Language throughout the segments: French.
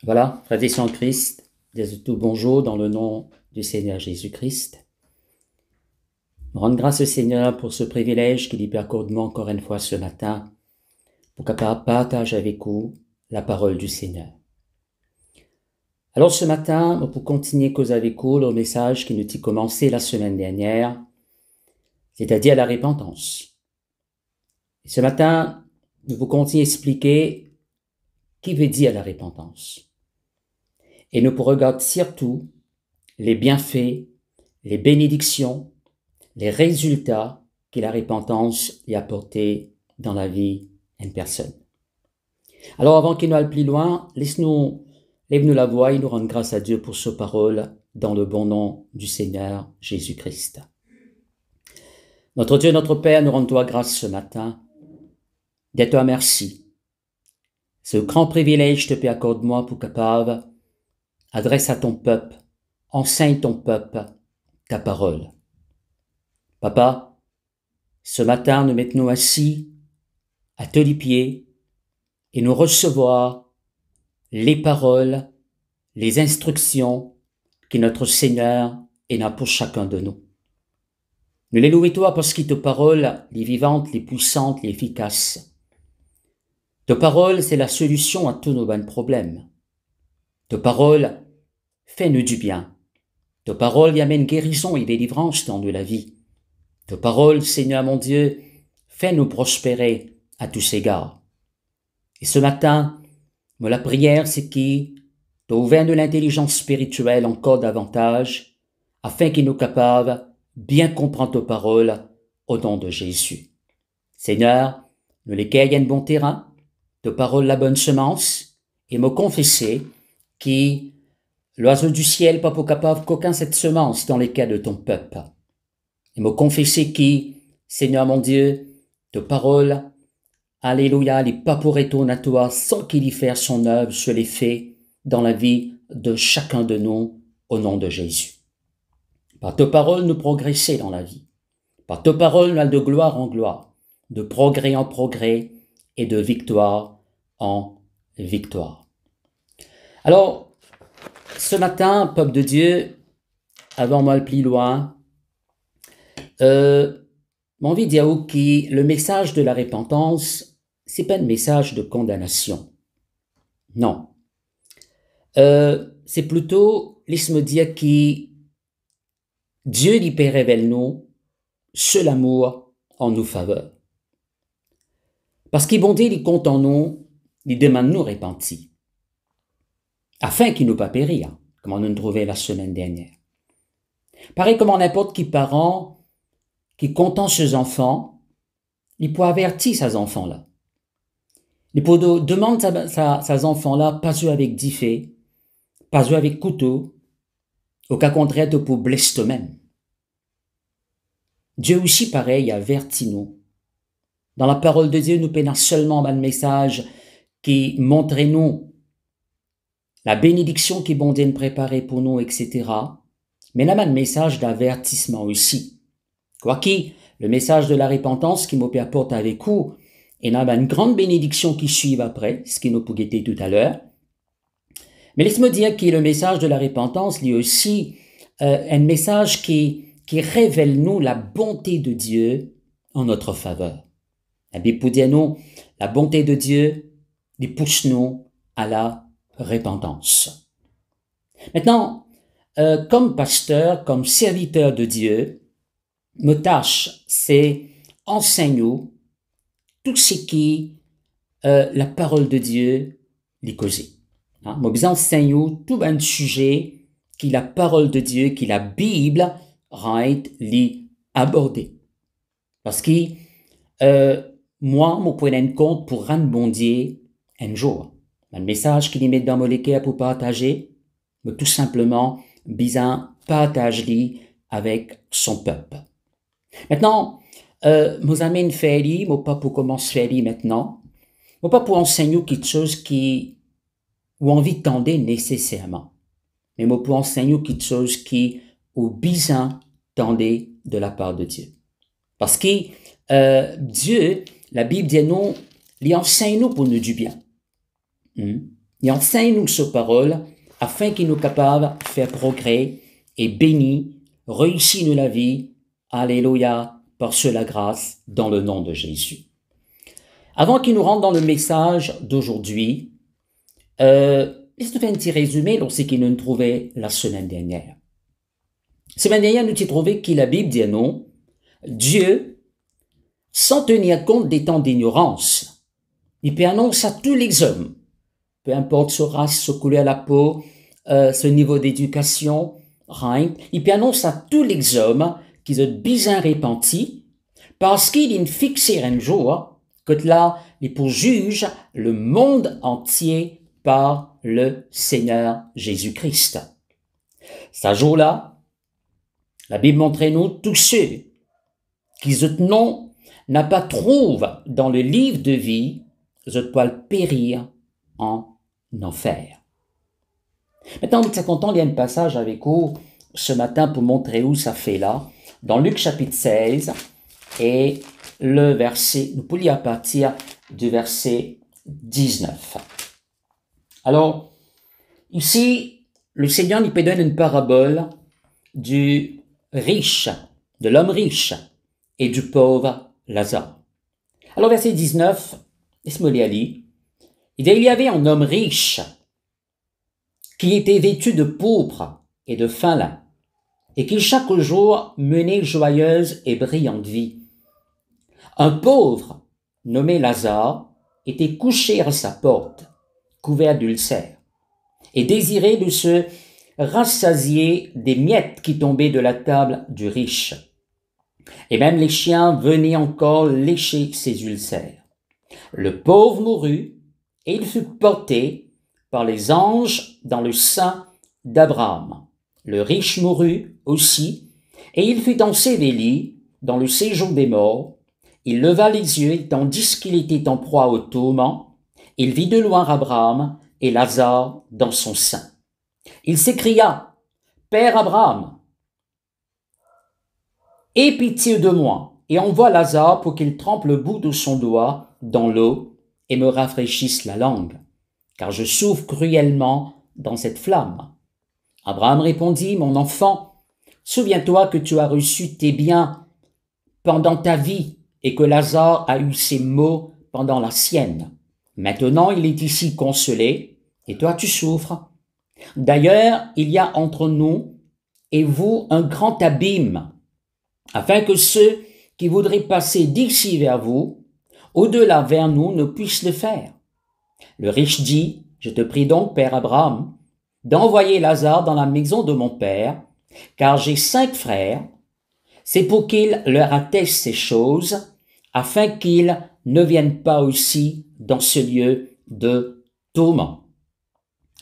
Voilà, frères et sœurs en Christ, disons tout bonjour dans le nom du Seigneur Jésus-Christ. Rendre grâce au Seigneur pour ce privilège qu'il lui accorde moi encore une fois ce matin pour capable partager avec vous la parole du Seigneur. Alors ce matin, pour continuer cause avec vous le message qui nous a commencé la semaine dernière, c'est-à-dire la repentance. Et ce matin, nous vous continuons à expliquer qui veut dire la repentance. Et nous pourrons regarder surtout les bienfaits, les bénédictions, les résultats que la repentance y a apporté dans la vie d'une personne. Alors avant qu'il nous aille plus loin, lève-nous la voix et nous rendre grâce à Dieu pour ce parole dans le bon nom du Seigneur Jésus-Christ. Notre Dieu, notre Père, nous rendons-toi grâce ce matin. Dis-toi merci. Ce grand privilège te accorde-moi pour capable adresse à ton peuple, enseigne ton peuple ta parole. Papa, ce matin, nous mettons assis à tes pieds et nous recevoir les paroles, les instructions que notre Seigneur a pour chacun de nous. Nous les louons toi parce que tes paroles, les vivantes, les puissantes, les efficaces. Tes paroles, c'est la solution à tous nos bons problèmes. Tes paroles, fais-nous du bien. Tes paroles y amènent guérison et délivrance dans la vie. Tes paroles, Seigneur mon Dieu, fais-nous prospérer à tous égards. Et ce matin, la prière, c'est qui t'as ouvert de l'intelligence spirituelle encore davantage, afin qu'il nous capable bien comprendre tes paroles au nom de Jésus. Seigneur, nous les cueillons bon terrain, tes paroles la bonne semence, et me confesser qui l'oiseau du ciel pas pour capable qu'aucun cette semence dans les cas de ton peuple. Et me confesser qui, Seigneur mon Dieu, tes paroles, alléluia, n'est pas pour retourner à toi sans qu'il y fasse son œuvre sur les faits dans la vie de chacun de nous au nom de Jésus. Par tes paroles, nous progresser dans la vie. Par tes paroles, nous allons de gloire en gloire, de progrès en progrès et de victoire en victoire. Alors, ce matin, peuple de Dieu, avant moi le plus loin, mon envie de dire que le message de la repentance, c'est pas un message de condamnation. Non. C'est plutôt, laisse-moi dire que Dieu lui révèle nous seul amour en nous faveur. Parce qu'il bon Dieu, il compte en nous, il demande nous repentir. Afin qu'il nous pas périr, comme on nous trouvait la semaine dernière. Pareil comme n'importe qui parent qui content ses enfants, il peut avertir ces enfants-là. Il peut demander à ces enfants-là, pas jouer avec diffé, pas jouer avec couteau, au cas contraire, de pour blesser eux-mêmes. Dieu aussi, pareil, avertit nous. Dans la parole de Dieu, nous peinons seulement un message qui montre nous la bénédiction qui bon Dieu préparée pour nous, etc. Mais là, un message d'avertissement aussi. Quoique, le message de la repentance qui m'apporte avec vous, et il y a une grande bénédiction qui suit après, ce qui nous peut guetter tout à l'heure. Mais laisse-moi dire que le message de la repentance, lui aussi, un message qui révèle nous la bonté de Dieu en notre faveur. La Bible peut dire nous, la bonté de Dieu, lui pousse nous à la repentance. Maintenant, comme pasteur, comme serviteur de Dieu, ma tâche, c'est enseigner tout ce qui la parole de Dieu les causer. Hein? Moi, besoin enseigner tout un sujet qui la parole de Dieu, qui la Bible rend les aborder. Parce que moi, mon point de compte pour rendre bon Dieu un jour. Un message qu'il met dans mon cœur pour partager, mais tout simplement besoin partager avec son peuple. Maintenant, nous amène faire moi pas pour commencer faire maintenant, moi pas pour enseigner quelque chose qui ou envie d'entendre nécessairement, mais moi pour enseigner quelque chose qui ou besoin d'entendre de la part de Dieu. Parce que Dieu, la Bible dit non, il enseigne nous pour nous du bien. Et enseigne-nous ce parole, afin qu'il nous capable de faire progrès et béni, réussir nous la vie. Alléluia, par la grâce, dans le nom de Jésus. Avant qu'il nous rentre dans le message d'aujourd'hui, laisse-nous faire un petit résumé de ce qu'il nous trouvait la semaine dernière. La semaine dernière, nous avons trouvé que la Bible dit non, Dieu, sans tenir compte des temps d'ignorance, il peut annoncer à tous les hommes, peu importe sa race, sa couleur de la peau, ce niveau d'éducation, rien, il peut annoncer à tous les hommes qu'ils ont bien repentis, parce qu'il a fixé un jour que là, il pour juge le monde entier par le Seigneur Jésus-Christ. Ce jour-là, la Bible montre nous tous ceux qui ce nom n'a pas trouvé dans le livre de vie, je dois périr en enfer. Maintenant, nous sommes contents, il y a un passage avec vous ce matin pour montrer où ça fait là, dans Luc chapitre 16, et le verset, nous pouvons lire à partir du verset 19. Alors, ici, le Seigneur nous peut donner une parabole du riche, de l'homme riche et du pauvre Lazare. Alors, verset 19, laisse-moi lire. Il y avait un homme riche qui était vêtu de pourpre et de fin lin, et qui chaque jour menait joyeuse et brillante vie. Un pauvre, nommé Lazare, était couché à sa porte, couvert d'ulcères, et désirait de se rassasier des miettes qui tombaient de la table du riche. Et même les chiens venaient encore lécher ses ulcères. Le pauvre mourut, et il fut porté par les anges dans le sein d'Abraham. Le riche mourut aussi, et il fut enseveli dans le séjour des morts. Il leva les yeux, et tandis qu'il était en proie au tourment, il vit de loin Abraham et Lazare dans son sein. Il s'écria, « Père Abraham, aie pitié de moi, et envoie Lazare pour qu'il trempe le bout de son doigt dans l'eau et me rafraîchisse la langue, car je souffre cruellement dans cette flamme. » Abraham répondit, « Mon enfant, souviens-toi que tu as reçu tes biens pendant ta vie, et que Lazare a eu ses maux pendant la sienne. Maintenant, il est ici consolé, et toi tu souffres. D'ailleurs, il y a entre nous et vous un grand abîme, afin que ceux qui voudraient passer d'ici vers vous, au-delà vers nous, ne puissent le faire. Le riche dit, je te prie donc, Père Abraham, d'envoyer Lazare dans la maison de mon père, car j'ai 5 frères, c'est pour qu'il leur atteste ces choses, afin qu'ils ne viennent pas aussi dans ce lieu de tourment.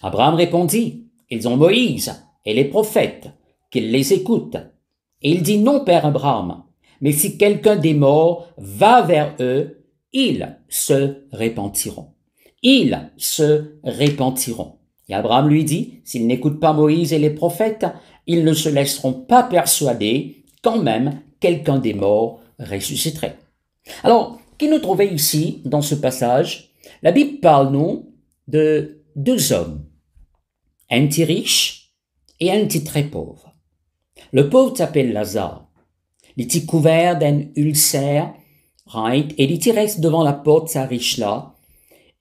Abraham répondit, ils ont Moïse et les prophètes, qu'ils les écoutent. Et il dit, non, Père Abraham, mais si quelqu'un des morts va vers eux, ils se repentiront. Ils se repentiront. Et Abraham lui dit, s'ils n'écoutent pas Moïse et les prophètes, ils ne se laisseront pas persuader quand même quelqu'un des morts ressusciterait. Alors, qui nous trouvait ici, dans ce passage, la Bible parle, nous, de 2 hommes, un petit riche et un petit très pauvre. Le pauvre s'appelle Lazare. Il était couvert d'un ulcère, right, et il reste devant la porte sa riche-là,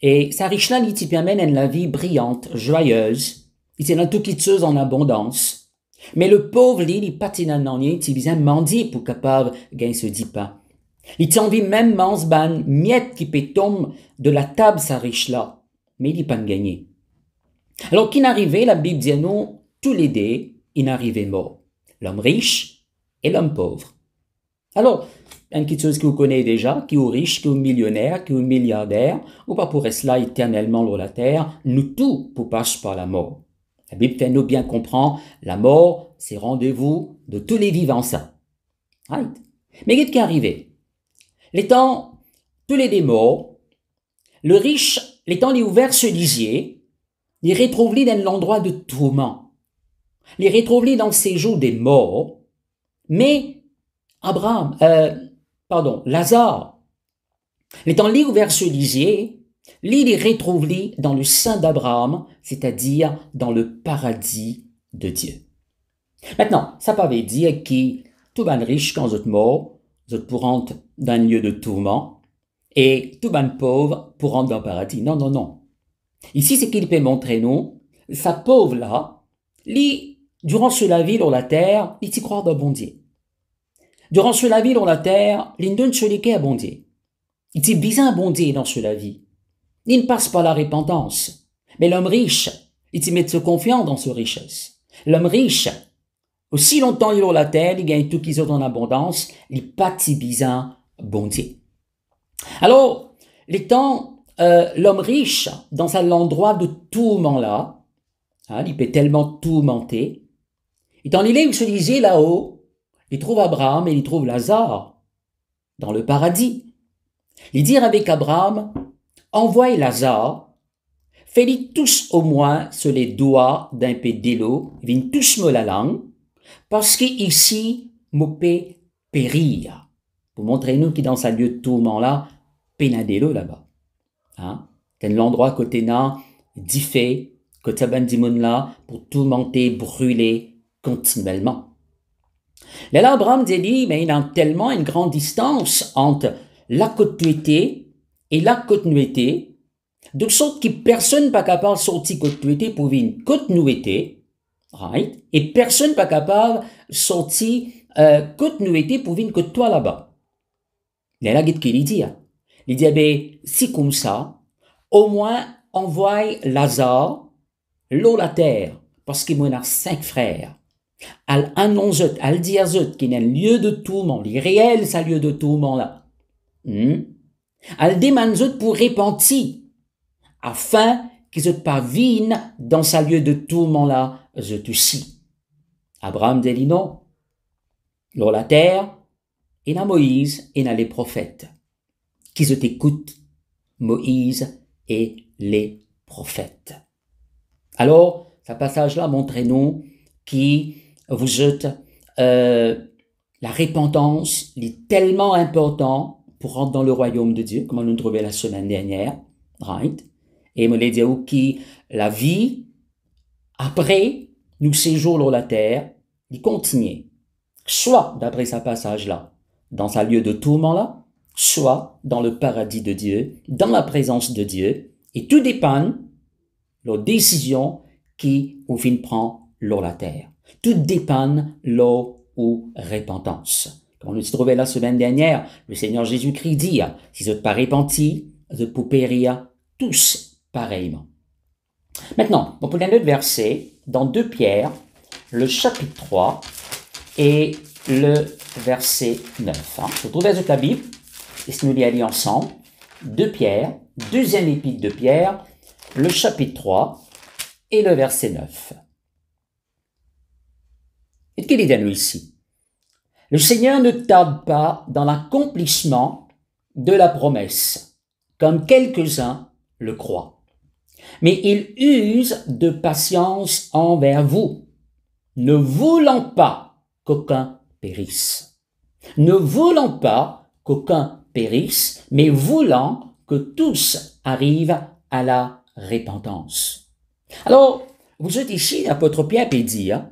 et sa riche-là, il t'y permet une vie brillante, joyeuse, il est tout quitteuse en abondance. Mais le pauvre, il patine en ennui, il besoin mendier pour capable gagner ce 10 pains. Il t'a envie même mange ban miette qui peut tomber de la table sa riche-là, mais il n'est pas gagné. Alors qu'il n'arrivait, la Bible dit non, tous les deux, ils n'arrivaient mort. L'homme riche et l'homme pauvre. Alors, une petite chose que vous connaissez déjà, qui est riche, qui est millionnaire, qui est milliardaire, ou pas pour rester là éternellement sur la terre, nous tous pour passer par la mort. La Bible fait nous bien comprendre, la mort, c'est rendez-vous de tous les vivants ça. Right? Mais qu'est-ce qui est arrivé? Les temps, tous les démons, le riche, les temps les ouverts se lisier, les retrouve dans l'endroit de tourment, les retrouve dans le séjour des morts, mais Lazare, les temps les ouverts se lisier, les retrouve-les dans le sein d'Abraham, c'est-à-dire dans le paradis de Dieu. Maintenant, ça ne veut pas dire que tout ban riche quand vous êtes mort, vous êtes pour rentrer dans un lieu de tourment, et tout ban pauvre pour rentrer dans le paradis. Non, non, non. Ici, c'est qu'il peut montrer nous, sa pauvre là, durant la vie sur la terre, il t'y croit dans bon Dieu. Durant la vie sur la terre, il donne ce à bon Dieu. Il t'y bien bon Dieu dans la vie. Il ne passe pas la repentance. Mais l'homme riche, il t'y met de se confiant dans sa richesse. L'homme riche, aussi longtemps il est sur la terre, il gagne tout qu'ils ont en abondance, il pâtit bien bon Dieu. Alors, l'homme riche, dans l'endroit de tourment-là, il peut tellement tourmenter, et dans l'île où il se disait là-haut, il trouve Abraham et il trouve Lazare, dans le paradis. Il dit avec Abraham, envoie Lazare, fais-les tous au moins sur les doigts d'un peu d'eau, viennent tous me la langue, parce qu'ici, me peut périr. Pour montrer nous qui dans un lieu de tourment-là, pénadélo là-bas. C'est l'endroit côté na, diffé, côté bandimoun là, pour tourmenter, brûler continuellement. Là, Abraham dit, mais il y a tellement une grande distance entre la continuité et la continuité, de sorte que personne n'est pas capable de sortir continuité pour une continuité, right? Et personne n'est pas capable de sortir continuité pour une que toi là-bas. Là, il dit, si comme ça, au moins, envoie Lazare, l'eau la terre, parce qu'il y a 5 frères. Al annonce, al dire qu'il y a un lieu de tourment, les réels, ça lieu de tourment là. Al demande pour repentir, afin qu'ils ne pas viennent dans ce lieu de tourment là, je te suis. Abraham dit non. L'eau la terre, et na Moïse, et na les prophètes. Qui se t'écoutent, Moïse et les prophètes. Alors, ce passage-là montre-nous qui vous êtes, la repentance est tellement important pour rentrer dans le royaume de Dieu, comme on nous trouvait la semaine dernière, right? Et me l'a dit qui la vie, après, nous séjournons sur la terre, il continue. Soit, d'après ce passage-là, dans un lieu de tourment là, soit dans le paradis de Dieu, dans la présence de Dieu, et tout dépend de la décision qui, au fin, prend sur la terre. Tout dépend l'eau ou repentance. Comme on nous trouvait la semaine dernière, le Seigneur Jésus-Christ dit, si vous n'êtes pas repentis, vous pouvez périr tous pareillement. Maintenant, on peut lire notre verset dans 2 Pierre, le chapitre 3 et le verset 9. Vous trouvez dans la Bible, et si nous y allons ensemble, 2 Pierre, deuxième épître de Pierre, le chapitre 3 et le verset 9. Et qu'il est à nous ici? Le Seigneur ne tarde pas dans l'accomplissement de la promesse, comme quelques-uns le croient. Mais il use de patience envers vous, ne voulant pas qu'aucun périsse. Ne voulant pas qu'aucun périsse, mais voulant que tous arrivent à la repentance. Alors, vous êtes ici, l'apôtre Pierre peut dire,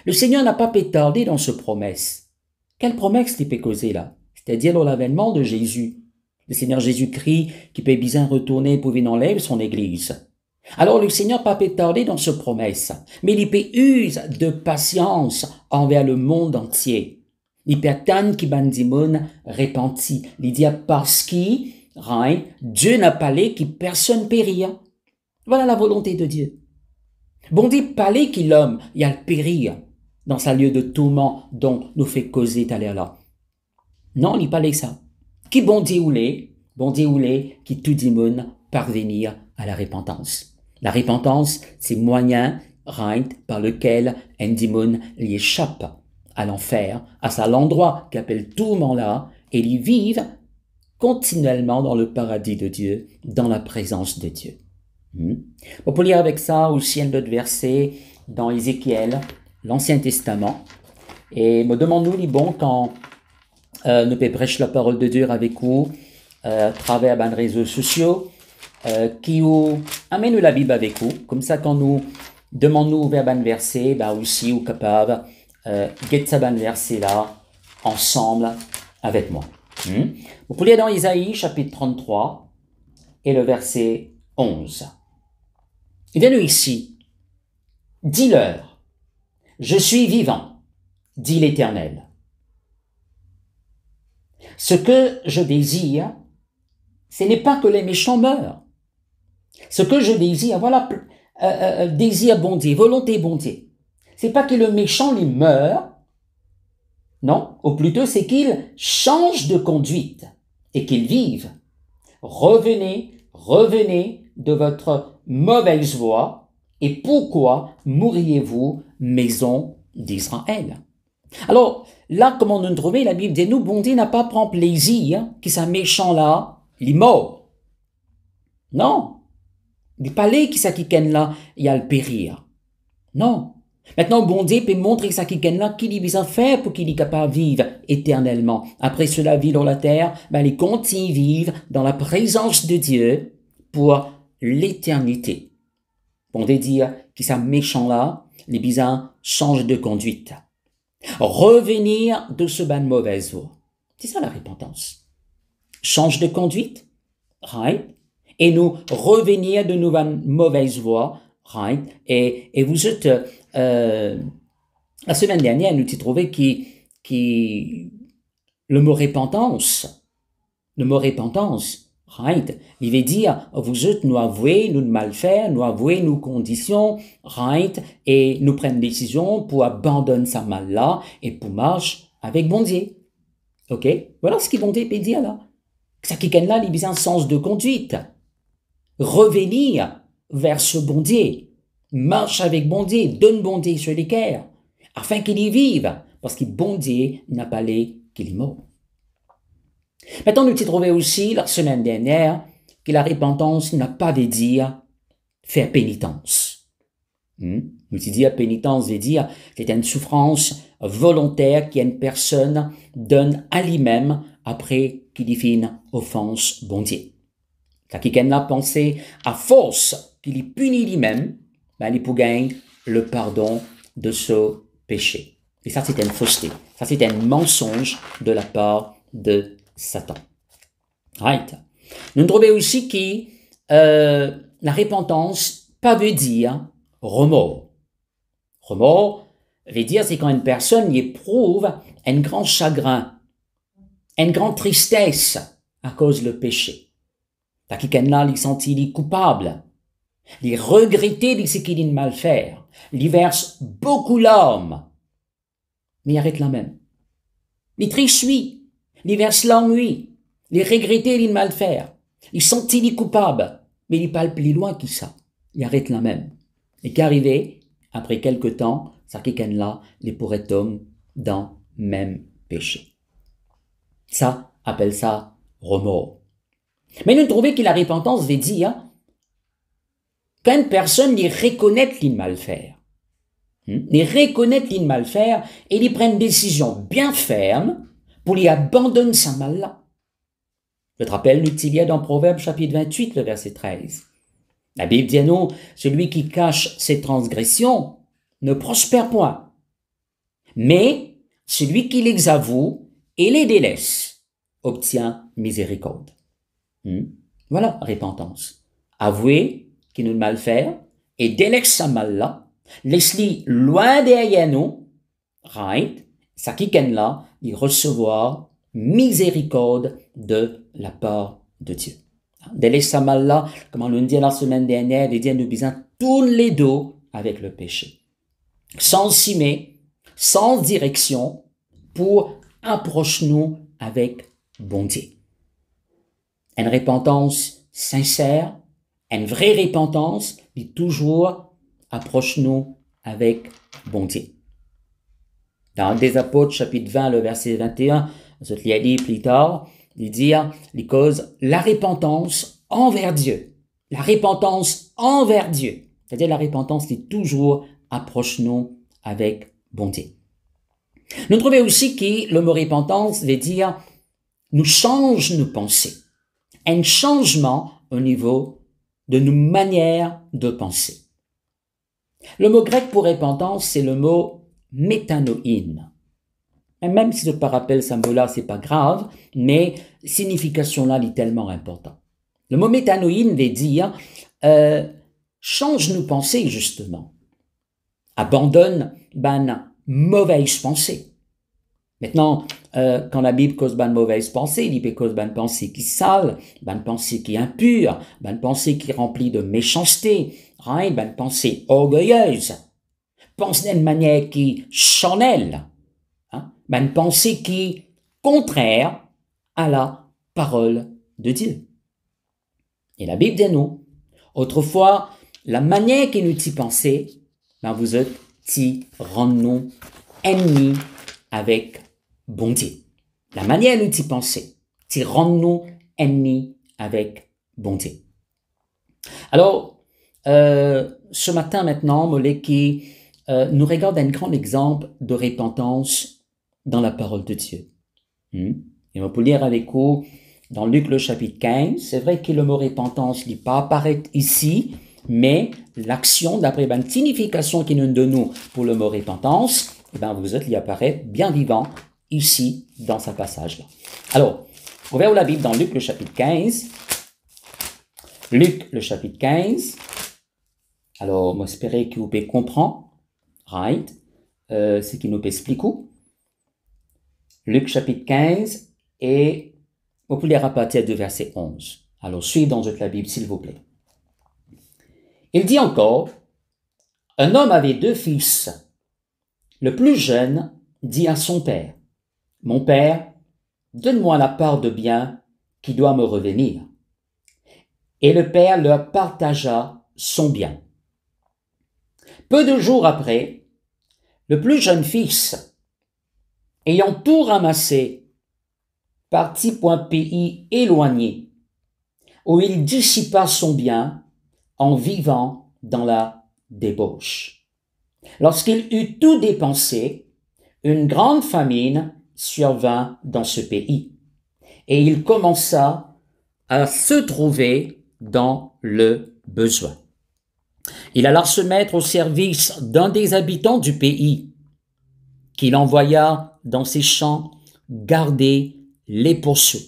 le Seigneur n'a pas pu tarder dans ce promesse. Quelle promesse il peut causer là? C'est-à-dire l'avènement de Jésus. Le Seigneur Jésus-Christ qui peut bien retourner pour venir enlever son Église. Alors le Seigneur n'a pas pu tarder dans ce promesse, mais il peut use de patience envers le monde entier. Il peut attendre qu'il bandimoun repenti. Il dit parce que Dieu n'a pas l'air que personne périr. Voilà la volonté de Dieu. Bon Dieu pas l'air qu'il l'homme y a le périr dans sa lieu de tourment dont nous fait causer tout à l'heure là. Non, il n'est pas l'air ça. Qui bon Dieu ou les, qui tout dimoun parvenir à la repentance. La repentance, c'est moyen par lequel un dimoun y échappe à l'enfer, à l'endroit qu'appelle tourment là, et ils vivent continuellement dans le paradis de Dieu, dans la présence de Dieu. On peut lire avec ça aussi un autre verset dans Ézéchiel, l'Ancien Testament, et me demande-nous, quand nous peut prêcher la parole de Dieu avec vous, à travers les réseaux sociaux, qui ou amène la Bible avec vous, comme ça quand nous demandons vers un verset, bah aussi ou capable get ça ban verset là ensemble avec moi. Vous pouvez aller dans Isaïe chapitre 33 et le verset 11. Il vient ici. Dis-leur, je suis vivant, dit l'Éternel. Ce que je désire, ce n'est pas que les méchants meurent. Ce que je désire, voilà, désir bon Dieu, volonté bon Dieu. C'est pas que le méchant lui meurt, non, ou plutôt c'est qu'il change de conduite et qu'il vive. Revenez de votre mauvaise voie, et pourquoi mourriez-vous, maison d'Israël? Alors, là, comment nous trouver, la Bible dit, nous, bon Dieu n'a pas prend plaisir, que ce méchant-là, il est mort. Non. Il n'est pas là que ça qui là, il y a le périr. Non. Maintenant, bon Dieu peut montrer que ça qui là, qu'il est besoin de faire pour qu'il est capable de vivre éternellement. Après cela, vit dans la terre, ben, il continue à vivre dans la présence de Dieu pour l'éternité. Bon Dieu dire que ça méchant-là, les besoin change de conduite. Revenir de ce ban de mauvaise voie. C'est ça la repentance. Change de conduite, right? Et nous revenir de nos mauvaise voie, right? Et vous êtes, la semaine dernière, nous t'y trouvé qui le mot repentance, right? Il veut dire, vous êtes nous avouer, nous de mal faire, nous avouer nos conditions, right? Et nous prendre décision pour abandonner sa mal là et pour marcher avec bon Dieu. Ok? Voilà ce qu'ils vont dire là. Ça qui là, il y a un sens de conduite. Revenir vers ce bon Dieu. Marche avec bon Dieu, donne bon Dieu sur les cœurs, afin qu'il y vive, parce que bon Dieu n'a pas l'air qu'il est mort. Maintenant, nous t'y trouvé aussi, la semaine dernière, que la repentance n'a pas de dire faire pénitence. Nous t'y dit pénitence veut dire c'est une souffrance volontaire qu'une personne donne à lui-même après qu'il y fin offense bon Dieu. Quand quelqu'un a pensé à force qu'il y punit lui-même, ben, il peut gagner le pardon de ce péché. Et ça, c'est une fausseté. Ça, c'est un mensonge de la part de Satan. Right. Nous trouvons aussi que la repentance pas veut dire remords. Remords veut dire c'est quand une personne y éprouve un grand chagrin, une grande tristesse à cause du péché. T'as quelqu'un là, il sentit coupable, il regrettait de ce qu'il a mal faire, il verse beaucoup larmes, mais il arrête là même. Il triste lui, il verse l'ennui, il regrettait de mal faire, il sentit coupable, mais il parle plus loin que ça. Il arrête là même. Et qu'arrivé, après quelque temps, ça quelqu'un là, il pourrait tomber dans le même péché. Ça, appelle ça remords. Mais nous trouvons que la repentance veut dire quand une personne les reconnaît qu'il mal faire, les reconnaît qu'il mal faire et il prend une décision bien ferme pour lui abandonner sa mal là. Je te rappelle, nous il y a dans Proverbe chapitre 28, le verset 13. La Bible dit à nous, celui qui cache ses transgressions ne prospère point, mais celui qui les avoue et les délaisse obtient miséricorde. Voilà, repentance. Avouer qu'il nous mal faire et délaisse sa mal là, laisse-lui loin derrière nous, right, ça qui là, il recevoir miséricorde de la part de Dieu. Délaisse sa mal là, comme on nous dit la semaine dernière, il dit à nous besoin tourne les dos avec le péché. Sans cimer, sans direction, pour approcher-nous avec bon Dieu. Une repentance sincère, une vraie repentance, qui toujours approche-nous avec bon Dieu. Dans des Apôtres, chapitre 20, le verset 21, je l'ai dit plus tard, il dit, les causes, la repentance envers Dieu. La repentance envers Dieu. C'est-à-dire la repentance qui toujours approche-nous avec bon Dieu. Nous trouvons aussi que le mot repentance veut dire nous change nos pensées. Un changement au niveau de nos manières de penser. Le mot grec pour repentance, c'est le mot métanoïn. Et même si je ne te rappelle ce mot-là, c'est pas grave, mais signification-là est tellement importante. Le mot métanoïn veut dire change nos pensées, justement. Abandonne mauvaise pensée. Maintenant, quand la Bible cause une mauvaise pensée, il peut cause une pensée qui est sale, une pensée qui est impure, une pensée qui est remplie de méchanceté, une pensée orgueilleuse, pense d'une manière qui est charnelle, une pensée qui est contraire à la parole de Dieu. Et la Bible dit nous, autrefois, la manière que nous y pensons, vous êtes qui rend-nous ennemis avec bonté. La manière dont tu pensez, tu rends-nous ennemis avec bonté. Alors, ce matin maintenant, Moleki nous regarde un grand exemple de repentance dans la parole de Dieu. Et on peut lire avec vous dans Luc le chapitre 15. C'est vrai que le mot repentance n'est pas apparaître ici, mais l'action, d'après la signification qu'il nous donne pour le mot repentance, vous êtes, il apparaît bien vivant ici, dans ce passage-là. Alors, ouvrez la Bible dans Luc le chapitre 15. Luc le chapitre 15. Alors, moi, j'espère que vous pouvez comprendre, right, ce qu'il nous explique. Luc chapitre 15, et vous pouvez lire à partir du verset 11. Alors, suivez dans la Bible, s'il vous plaît. Il dit encore, un homme avait 2 fils. Le plus jeune dit à son père, « Mon père, donne-moi la part de bien qui doit me revenir. » Et le père leur partagea son bien. Peu de jours après, le plus jeune fils, ayant tout ramassé, partit pour un pays éloigné, où il dissipa son bien en vivant dans la débauche. Lorsqu'il eut tout dépensé, une grande famine survint dans ce pays, et il commença à se trouver dans le besoin. Il alla se mettre au service d'un des habitants du pays, qu'il envoya dans ses champs garder les pourceaux.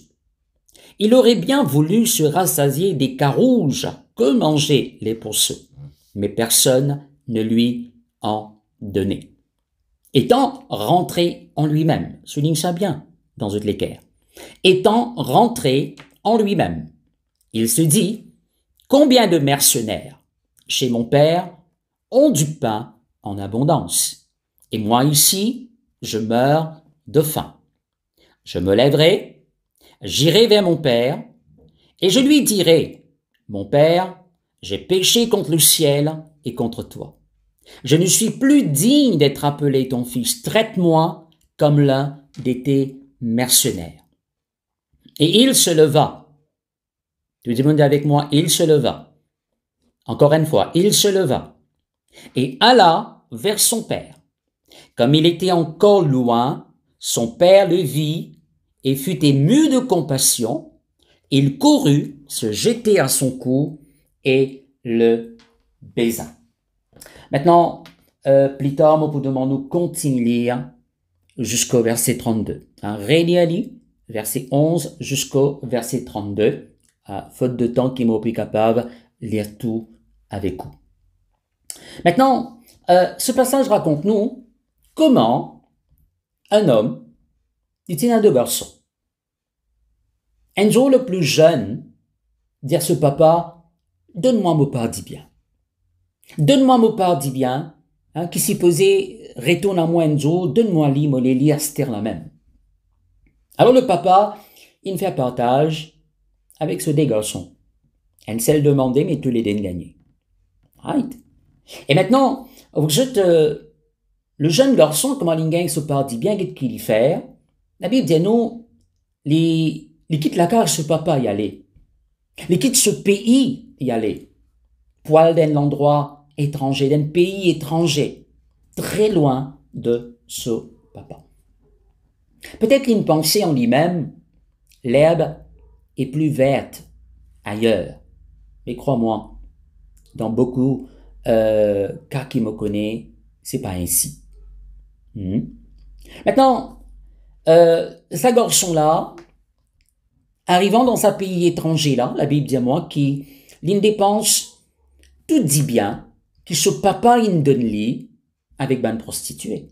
Il aurait bien voulu se rassasier des carouges que mangeaient les pourceaux, mais personne ne lui en donnait. Étant rentré en lui-même, souligne ça bien dans toutes les guerres, étant rentré en lui-même, il se dit, combien de mercenaires chez mon père ont du pain en abondance, et moi ici, je meurs de faim. Je me lèverai, j'irai vers mon père, et je lui dirai, mon père, j'ai péché contre le ciel et contre toi. Je ne suis plus digne d'être appelé ton fils. Traite-moi comme l'un de tes mercenaires. Et il se leva. Tu demandes avec moi, il se leva. Encore une fois, il se leva et alla vers son père. Comme il était encore loin, son père le vit et fut ému de compassion. Il courut, se jeter à son cou et le baisa. Maintenant, plus tard, nous pouvons nous continuer jusqu'au verset 32. Réali, verset 11 jusqu'au verset 32. Faute de temps, qui m'ont plus capable de lire tout avec vous. Maintenant, ce passage raconte-nous comment un homme, il tient 2 garçons. Un jour, le plus jeune dit à ce papa, donne-moi mon part du bien. Donne-moi mon part du bien, qui s'y posait, retourne à moi un jour, donne-moi moi les lire, c'était la même. Alors le papa, il me fait partage avec ce 2 garçons. Un seul demandé, mais tous les 2 gagnés. Right? Et maintenant, vous êtes, le jeune garçon, comment il gagne ce part du bien, qu'est-ce qu'il y fait? La Bible dit non, les quitte la cage, ce papa y aller. Les quitte ce pays y aller. Poil d'un endroit étranger, d'un pays étranger, très loin de ce papa. Peut-être qu'il pensait en lui-même, l'herbe est plus verte ailleurs. Mais crois-moi, dans beaucoup cas qui me connaissent, c'est pas ainsi. Maintenant, ce garçon-là, arrivant dans un pays étranger, là, la Bible dit à moi, qui l'indépense, tout dit bien, que ce papa, il donne lit avec une prostituée.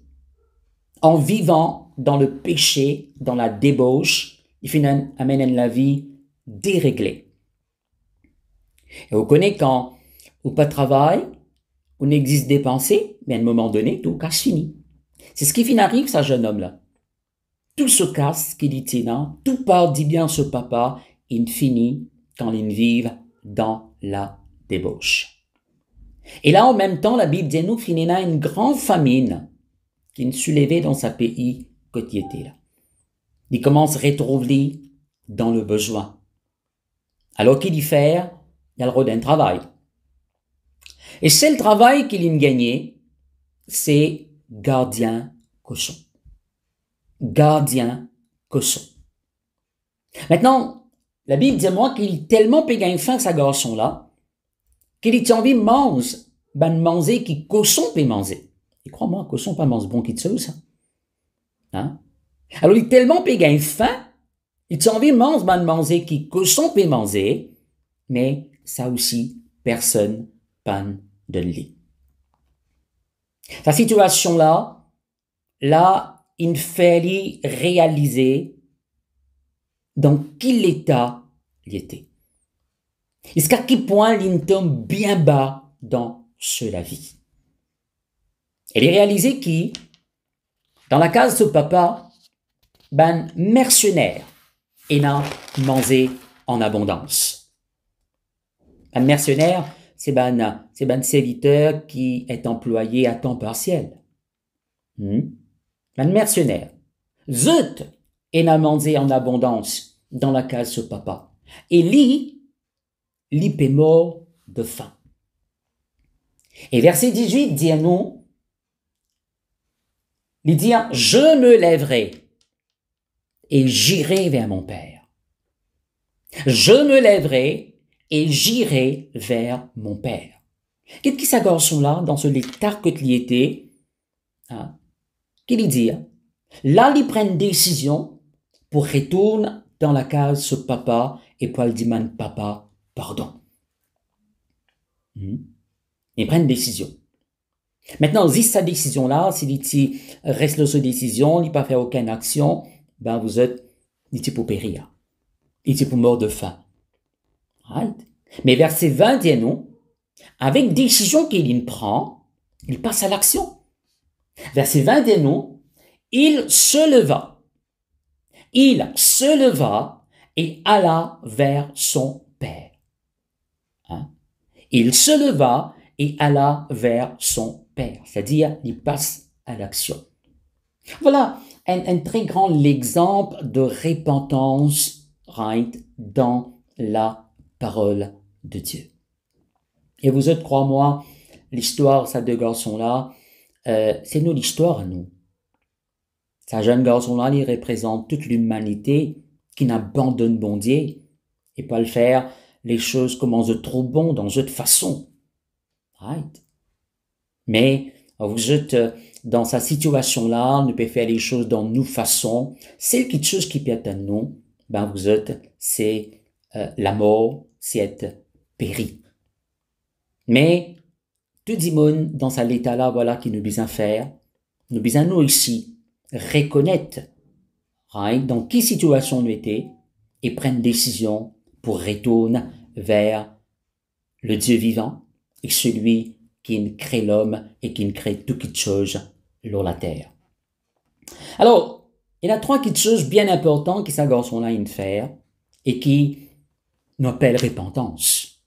En vivant dans le péché, dans la débauche, il amène la vie déréglée. Et vous connaissez quand ou pas de travail, ou n'existe des pensées, mais à un moment donné, tout casse fini. C'est ce qui arrive, ça jeune homme-là. Tout se casse, qui dit Tina, tout part, dit bien ce papa, il finit quand il vive dans la débauche. Et là, en même temps, la Bible dit nous, il y a une grande famine qui se levait dans sa pays côté là. Il commence à retrouver dans le besoin. Alors qu'il y fait, il y a le rôle d'un travail. Et c'est le travail qu'il a gagné, c'est gardien cochon. Gardien cochon. Maintenant, la Bible dit à moi qu'il est tellement payé faim, ce garçon-là, qu'il a envie de manger qui cochon peut manger. Et crois-moi, cochon pas mange bon qui te ça. Hein? Alors, il est tellement payé faim, il a envie de manger qui cochon peut manger, mais ça aussi, personne panne de lit. Sa situation-là, il fallait réaliser dans quel état il était. Jusqu'à quel point il tombe bien bas dans la vie. Elle est réalisée qui, dans la case de papa, ben mercenaire, et n'a mangé en abondance. Un mercenaire, c'est ben serviteur qui est employé à temps partiel. Un mercenaire. Zut, et n'a mangé en abondance dans la case de papa. Et lui est mort de faim. Et verset 18 dit à nous, il dit, je me lèverai et j'irai vers mon Père. Je me lèverai et j'irai vers mon Père. Qu'est-ce qui ce garçon-là, dans ce lecteur que il était, qu'il dit, là, il prend une décision pour retourner dans la case ce papa et pour lui dire, papa, pardon. Il prend une décision. Maintenant, si sa décision-là, s'il dit, reste dans sa décision, il n'a pas fait aucune action, ben vous êtes, il dit pour périr. Il dit pour mort de faim. Right? Mais verset 20 dit nous, avec décision qu'il prend, il passe à l'action. Verset 20 dit nous, il se leva. Il se leva et alla vers son Père. Il se leva et alla vers son Père. C'est-à-dire, il passe à l'action. Voilà un très grand exemple de repentance, right, dans la parole de Dieu. Et vous êtes, crois-moi, l'histoire, ces deux garçons-là, c'est nous l'histoire à nous. Ces jeunes garçons-là, ils représentent toute l'humanité qui n'abandonne bon Dieu et pas le faire les choses comme on se trouve bon dans cette façon. Right? Mais vous êtes dans sa situation-là, ne peut faire les choses dans nos façons. C'est quelque chose qui peut être à nous. Ben vous êtes, c'est la mort, c'est être péri. Mais tout le monde dans cet état-là, voilà, qui nous besoin faire. Nous besoin nous ici reconnaître, right, dans quelle situation nous étions et prendre décision pour retourner vers le Dieu vivant et celui qui crée l'homme et qui crée toutes choses sur la terre. Alors, il y a trois choses bien importantes que ces garçons-là ont faire et qui nous appellent repentance,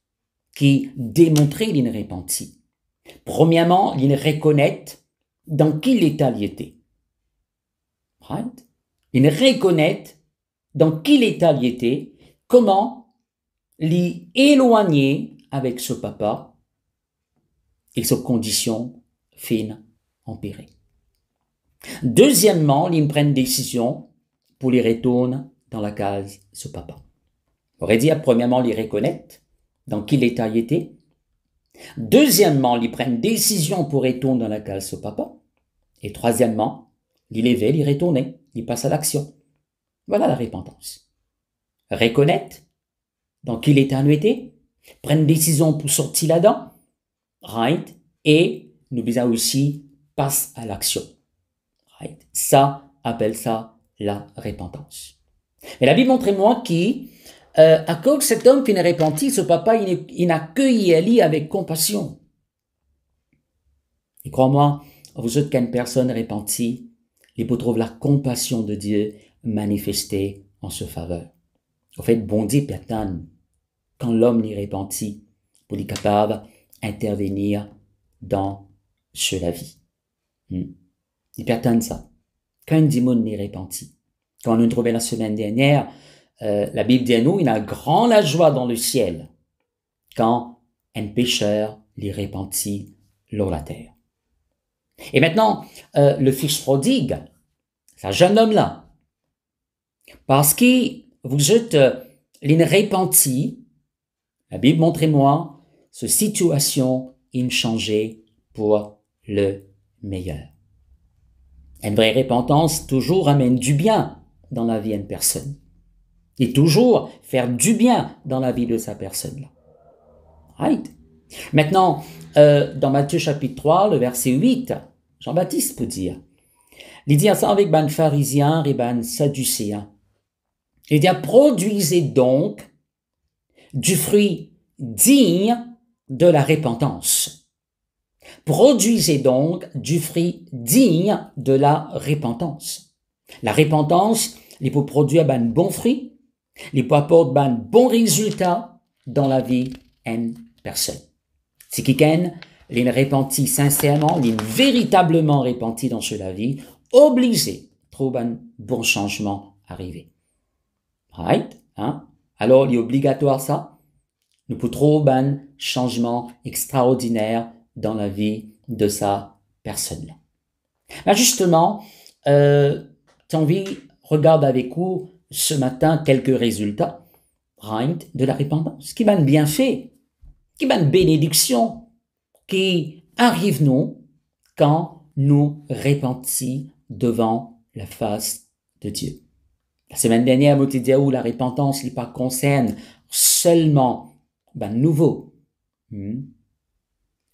qui démontrent qu'ils repentit. Premièrement, ils reconnaissent dans quel état il était. Right? Ils reconnaissent dans quel état il était, comment l'y éloigner avec ce papa et ses conditions fines empirées. Deuxièmement, ils prennent décision pour les retourner dans la case ce papa. On aurait dit, premièrement, les reconnaître, dans quel état il était. Deuxièmement, il prend une décision pour retourner dans la case au papa. Et troisièmement, il levait, il retournait, il passe à l'action. Voilà la repentance. Reconnaître dans quel état nous était, prendre une décision pour sortir là-dedans, right? Et nous besoin aussi passe à l'action. Right? Ça, appelle ça la repentance. Mais la Bible montre-moi à cause de cet homme qui n'est repenti, ce papa, il accueille Élie avec compassion. Et crois-moi, vous êtes qu'une personne repentie, il peut trouver la compassion de Dieu manifestée en sa faveur. En fait, bon Dieu pertanne quand l'homme n'est repenti pour être capable d'intervenir dans la vie. Il pertanne ça. Quand un démon n'est repenti. Quand nous trouvons la semaine dernière, la Bible dit à nous, il a grand la joie dans le ciel quand un pécheur les repentit sur la terre. Et maintenant, le fils prodigue, ce jeune homme-là, parce que vous êtes repenti, la Bible montre-moi, cette situation est changée pour le meilleur. Une vraie repentance toujours amène du bien dans la vie d'une personne. Et toujours faire du bien dans la vie de sa personne. Right? Maintenant, dans Matthieu chapitre 3, le verset 8, Jean-Baptiste peut dire, il dit ça avec ban pharisiens et ban sadducéens. Il dit, produisez donc du fruit digne de la repentance. Produisez donc du fruit digne de la repentance. La repentance, il peut produire un bon fruit, il peut apporter un bon résultat dans la vie d'une personne. Si quelqu'un est repenti sincèrement, il est véritablement repenti dans la vie, obligé trouve un bon changement arriver. Right? Hein? Alors, il est obligatoire ça. Nous pouvons trouver un changement extraordinaire dans la vie de sa personne. Là, justement, j'ai envie, regarde avec vous ce matin quelques résultats, right, de la repentance, qui va bien fait, qui va une bénédiction, qui arrive nous quand nous repentons devant la face de Dieu. La semaine dernière, je t'ai dit où la repentance n'est pas concerne seulement nouveau.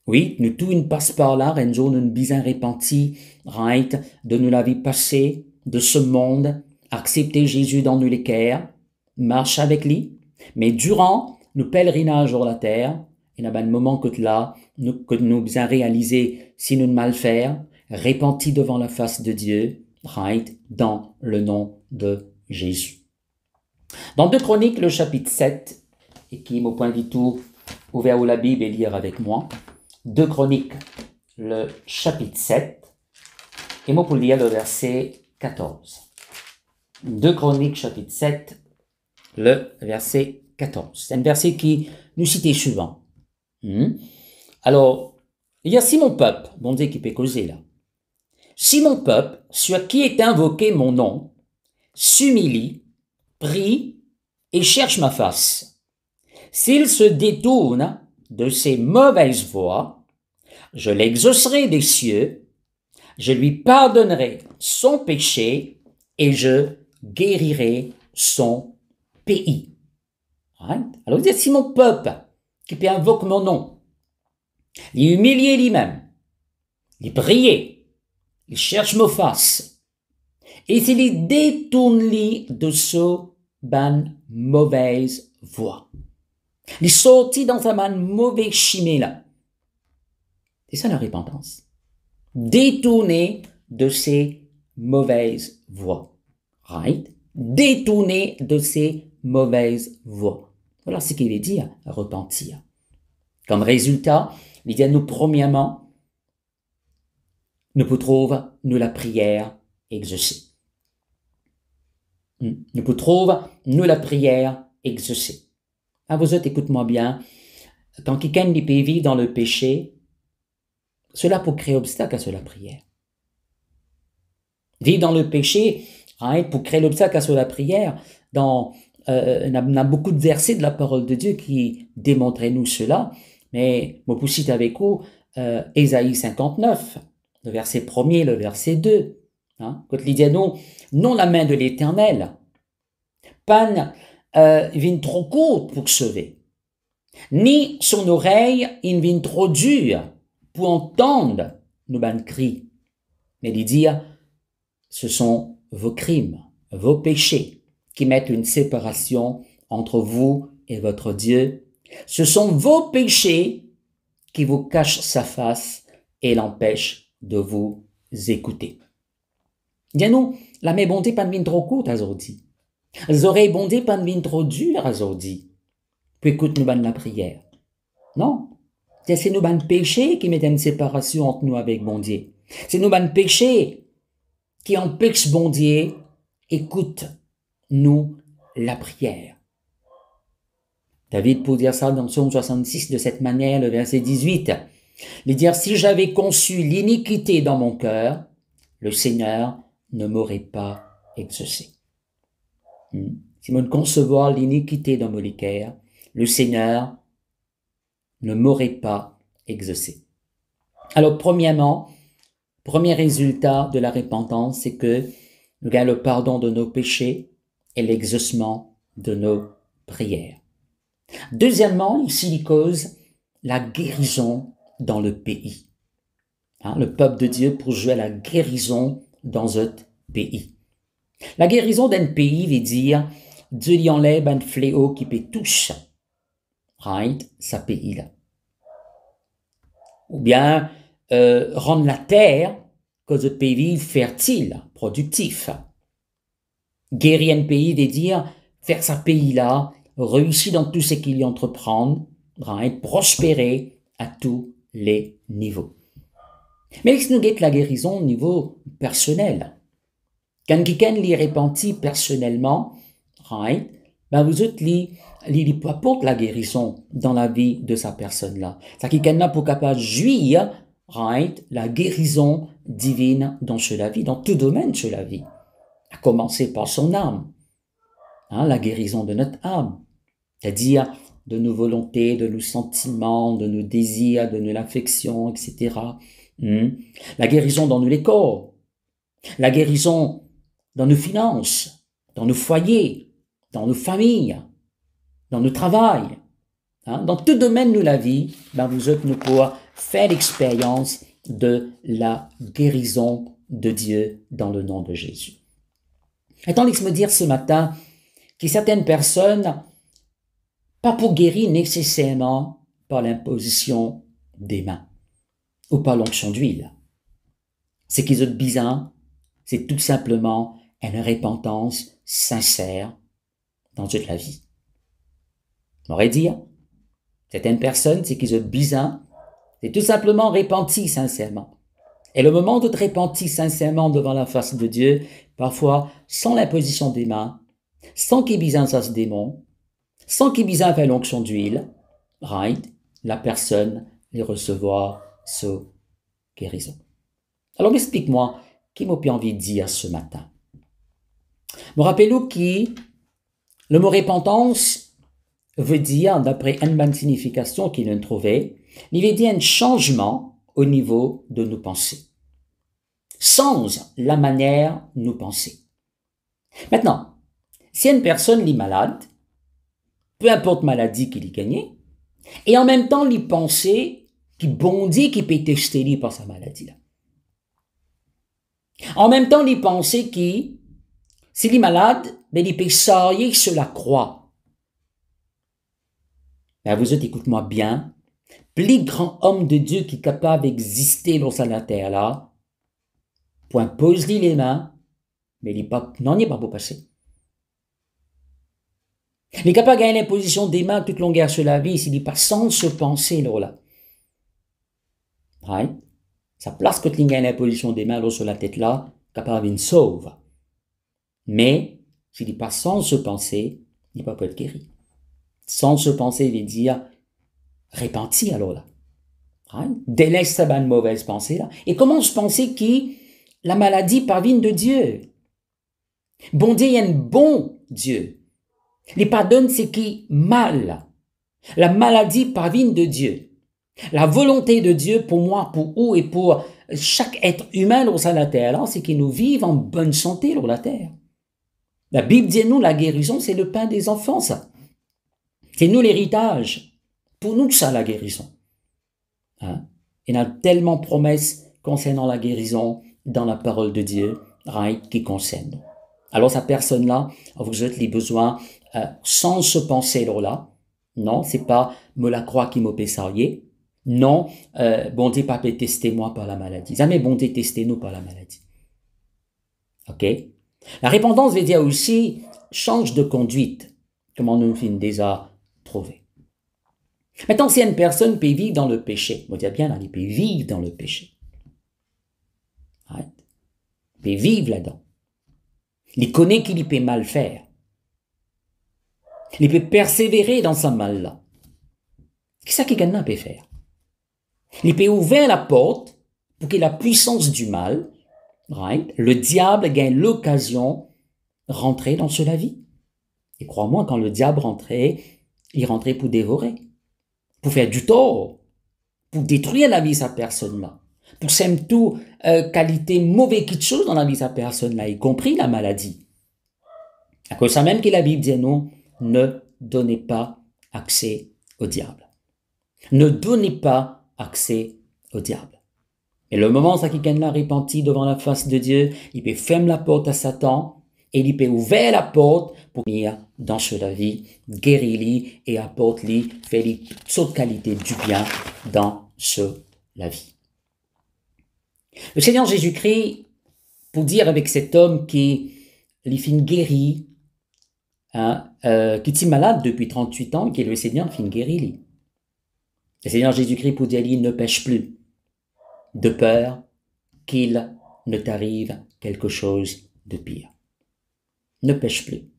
Oui, nous tous une passe par là, un jour nous bien repentis, right, de nous la vie passée, de ce monde, accepter Jésus dans nos cœurs, marche avec lui, mais durant nos pèlerinages sur la terre, il y a un moment que nous bien réaliser si nous ne mal faire, repentis devant la face de Dieu, right, dans le nom de Jésus. Dans 2 Chroniques, le chapitre 7, et qui, au point du tout, ouvert où la Bible et lire avec moi, 2 Chroniques, le chapitre 7, et moi pour lire le verset 14. 2 Chroniques, chapitre 7, le verset 14. C'est un verset qui nous cite souvent. Alors, il y a si mon peuple, bon Dieu qui peut causer là, si mon peuple, sur qui est invoqué mon nom, s'humilie, prie et cherche ma face, s'il se détourne de ses mauvaises voies, je l'exaucerai des cieux, je lui pardonnerai son péché et je guérirai son pays. Right? Alors, vous dites, si mon peuple, qui peut invoquer mon nom, il humilie lui-même, il prie, il cherche ma face, et s'il détourne de ce mauvaise voie, il sortit dans un mauvais chemin là. C'est ça la repentance. Détourner de ces mauvaises voies. Right? Détourner de ces mauvaises voies. Voilà ce qu'il veut dire, repentir. Comme résultat, il dit à nous, premièrement, nous pouvons trouver nous la prière exaucée. Nous pouvons trouver nous la prière exaucée. Ah, vous autres, écoute-moi bien. Quand quelqu'un peut vivre dans le péché, cela peut créer obstacle à la prière. Vivre dans le péché, hein, pour créer l'obstacle à la prière, dans on a beaucoup de versets de la parole de Dieu qui démontraient nous cela, mais je vous cite avec vous Ésaïe 59, le verset 1er, le verset 2. Hein, quand il dit non, non la main de l'Éternel, pan vient trop courte pour sauver, ni son oreille in vient trop dure pour entendre nos ban cris. Mais il dit, ce sont vos crimes, vos péchés qui mettent une séparation entre vous et votre Dieu. Ce sont vos péchés qui vous cachent sa face et l'empêchent de vous écouter. Dis-nous, la main bondée pas de mine trop courte aujourd'hui. Les oreilles bondées pas de mine trop dures aujourd'hui. Puis écoute nous ban la prière. Non. C'est nous ban péché qui mettent une séparation entre nous avec bon Dieu. C'est nous ban péché qui empêchent bon Dieu écoute nous la prière. David peut dire ça dans Psaume 66 de cette manière, le verset 18. Il dit, si j'avais conçu l'iniquité dans mon cœur, le Seigneur ne m'aurait pas exaucé. Si je concevoir l'iniquité dans mon cœur, le Seigneur ne m'aurait pas exaucé. Alors, premièrement, premier résultat de la repentance, c'est que nous gagnons le pardon de nos péchés et l'exaucement de nos prières. Deuxièmement, ici, il cause la guérison dans le pays. Le peuple de Dieu pour jouer à la guérison dans un pays. La guérison d'un pays veut dire Dieu y enlève un fléau qui peut toucher, right, sa pays là. Ou bien rendre la terre que ce pays fertile, productif. Guérir un pays veut dire faire sa pays là réussir dans tout ce qu'il y entreprend, right, prospérer à tous les niveaux. Mais si nous guette la guérison au niveau personnel, quand quelqu'un l'y repentit personnellement, right, ben vous êtes l'y apporte la guérison dans la vie de sa personne là. Ça quelqu'un là pour capable jouir, right, la guérison divine dans la vie, dans tout domaine de la vie, à commencer par son âme, la guérison de notre âme, c'est-à-dire de nos volontés, de nos sentiments, de nos désirs, de nos affections, etc. La guérison dans nos corps, la guérison dans nos finances, dans nos foyers, dans nos familles, dans nos travail, dans tout domaine de la vie, vous êtes nous pour faire l'expérience de la guérison de Dieu dans le nom de Jésus. Et tandis que me dire ce matin que certaines personnes, pas pour guérir nécessairement par l'imposition des mains ou par l'onction d'huile. Ce qu'ils ont besoin, c'est tout simplement une repentance sincère dans toute la vie. On aurait dit, certaines personnes, ce qu'ils ont besoin, c'est tout simplement repentir sincèrement. Et le moment de te repentir sincèrement devant la face de Dieu, parfois sans l'imposition des mains, sans qu'il y ait besoin de ce démon, sans qu'il y ait besoin de faire l'onction d'huile, right, la personne les recevoir sous guérison. Alors explique-moi, qui m'a envie de dire ce matin? Me rappelez-vous que le mot repentance veut dire, d'après une bonne signification qu'il a trouvé, il veut dire un changement au niveau de nos pensées. Change la manière de nous penser. Maintenant, si une personne est malade, peu importe maladie qu'il ait gagnée, et en même temps, il pensait qu'il bondit, qu'il peut être stérile par sa maladie-là. En même temps, il pensait qu'il, s'il est malade, il peut s'arrêter sur la croix. Mais vous êtes, écoute-moi bien, plus grand homme de Dieu qui est capable d'exister dans la terre-là, point pose-lui les mains, mais il n'est pas pour passer. Il est capable de gagner l'imposition des mains toute longueur sur la vie s'il n'est pas sans se penser là. Right? Sa place que il gagne l'imposition des mains là sur la tête là, capable d'une sauve. Mais s'il n'est pas sans se penser, il n'est pas peut être guéri. Sans se penser, il veut dire repenti alors là. Right? Délaisse sa bonne mauvaise pensée là. Et commence à penser que la maladie parvient de Dieu. Bon Dieu est un bon Dieu. Il pardonne ce qui est mal. La maladie parvient de Dieu. La volonté de Dieu pour moi, pour vous et pour chaque être humain sur la terre, c'est que nous vivons en bonne santé sur la terre. La Bible dit nous, la guérison, c'est le pain des enfants, ça. C'est nous l'héritage. Pour nous, ça, la guérison. Hein? Il y a tellement de promesses concernant la guérison dans la parole de Dieu, right, qui concerne. Alors, cette personne-là, vous avez les besoins sans se penser là. Non, c'est pas me la croix qui m'a pessarié. Non, bon Dieu, pas tester moi par la maladie. Jamais bon Dieu, tester nous par la maladie. OK? La repentance veut dire aussi change de conduite, comme on nous finit déjà trouvé. Maintenant, si une personne peut vivre dans le péché, on va dire bien, elle peut vivre dans le péché. Right? Il peut vivre là-dedans. Il connaît qu'il peut mal faire. Il peut persévérer dans sa mal-là. Qu'est-ce que quelqu'un peut faire? Il peut ouvrir la porte pour que la puissance du mal, right, le diable gagne l'occasion de rentrer dans la vie. Et crois-moi, quand le diable rentrait, il rentrait pour dévorer, pour faire du tort, pour détruire la vie de sa personne-là, pour s'aimer tout qualité mauvaise quelque chose dans la vie de sa personne-là, y compris la maladie. À cause de ça même que la Bible dit non, ne donnez pas accès au diable. Ne donnez pas accès au diable. Et le moment où quelqu'un l'a repenti devant la face de Dieu, il peut fermer la porte à Satan et il peut ouvrir la porte pour venir dans la vie, guérir-lui et apporter-lui, faire-lui toute qualité du bien dans la vie. Le Seigneur Jésus-Christ, pour dire avec cet homme qui est fin guéri, qui est malade depuis 38 ans, qui est le Seigneur fin guéri lui. Le Seigneur Jésus-Christ pour dire lui ne pêche plus, de peur qu'il ne t'arrive quelque chose de pire. Ne pêche plus,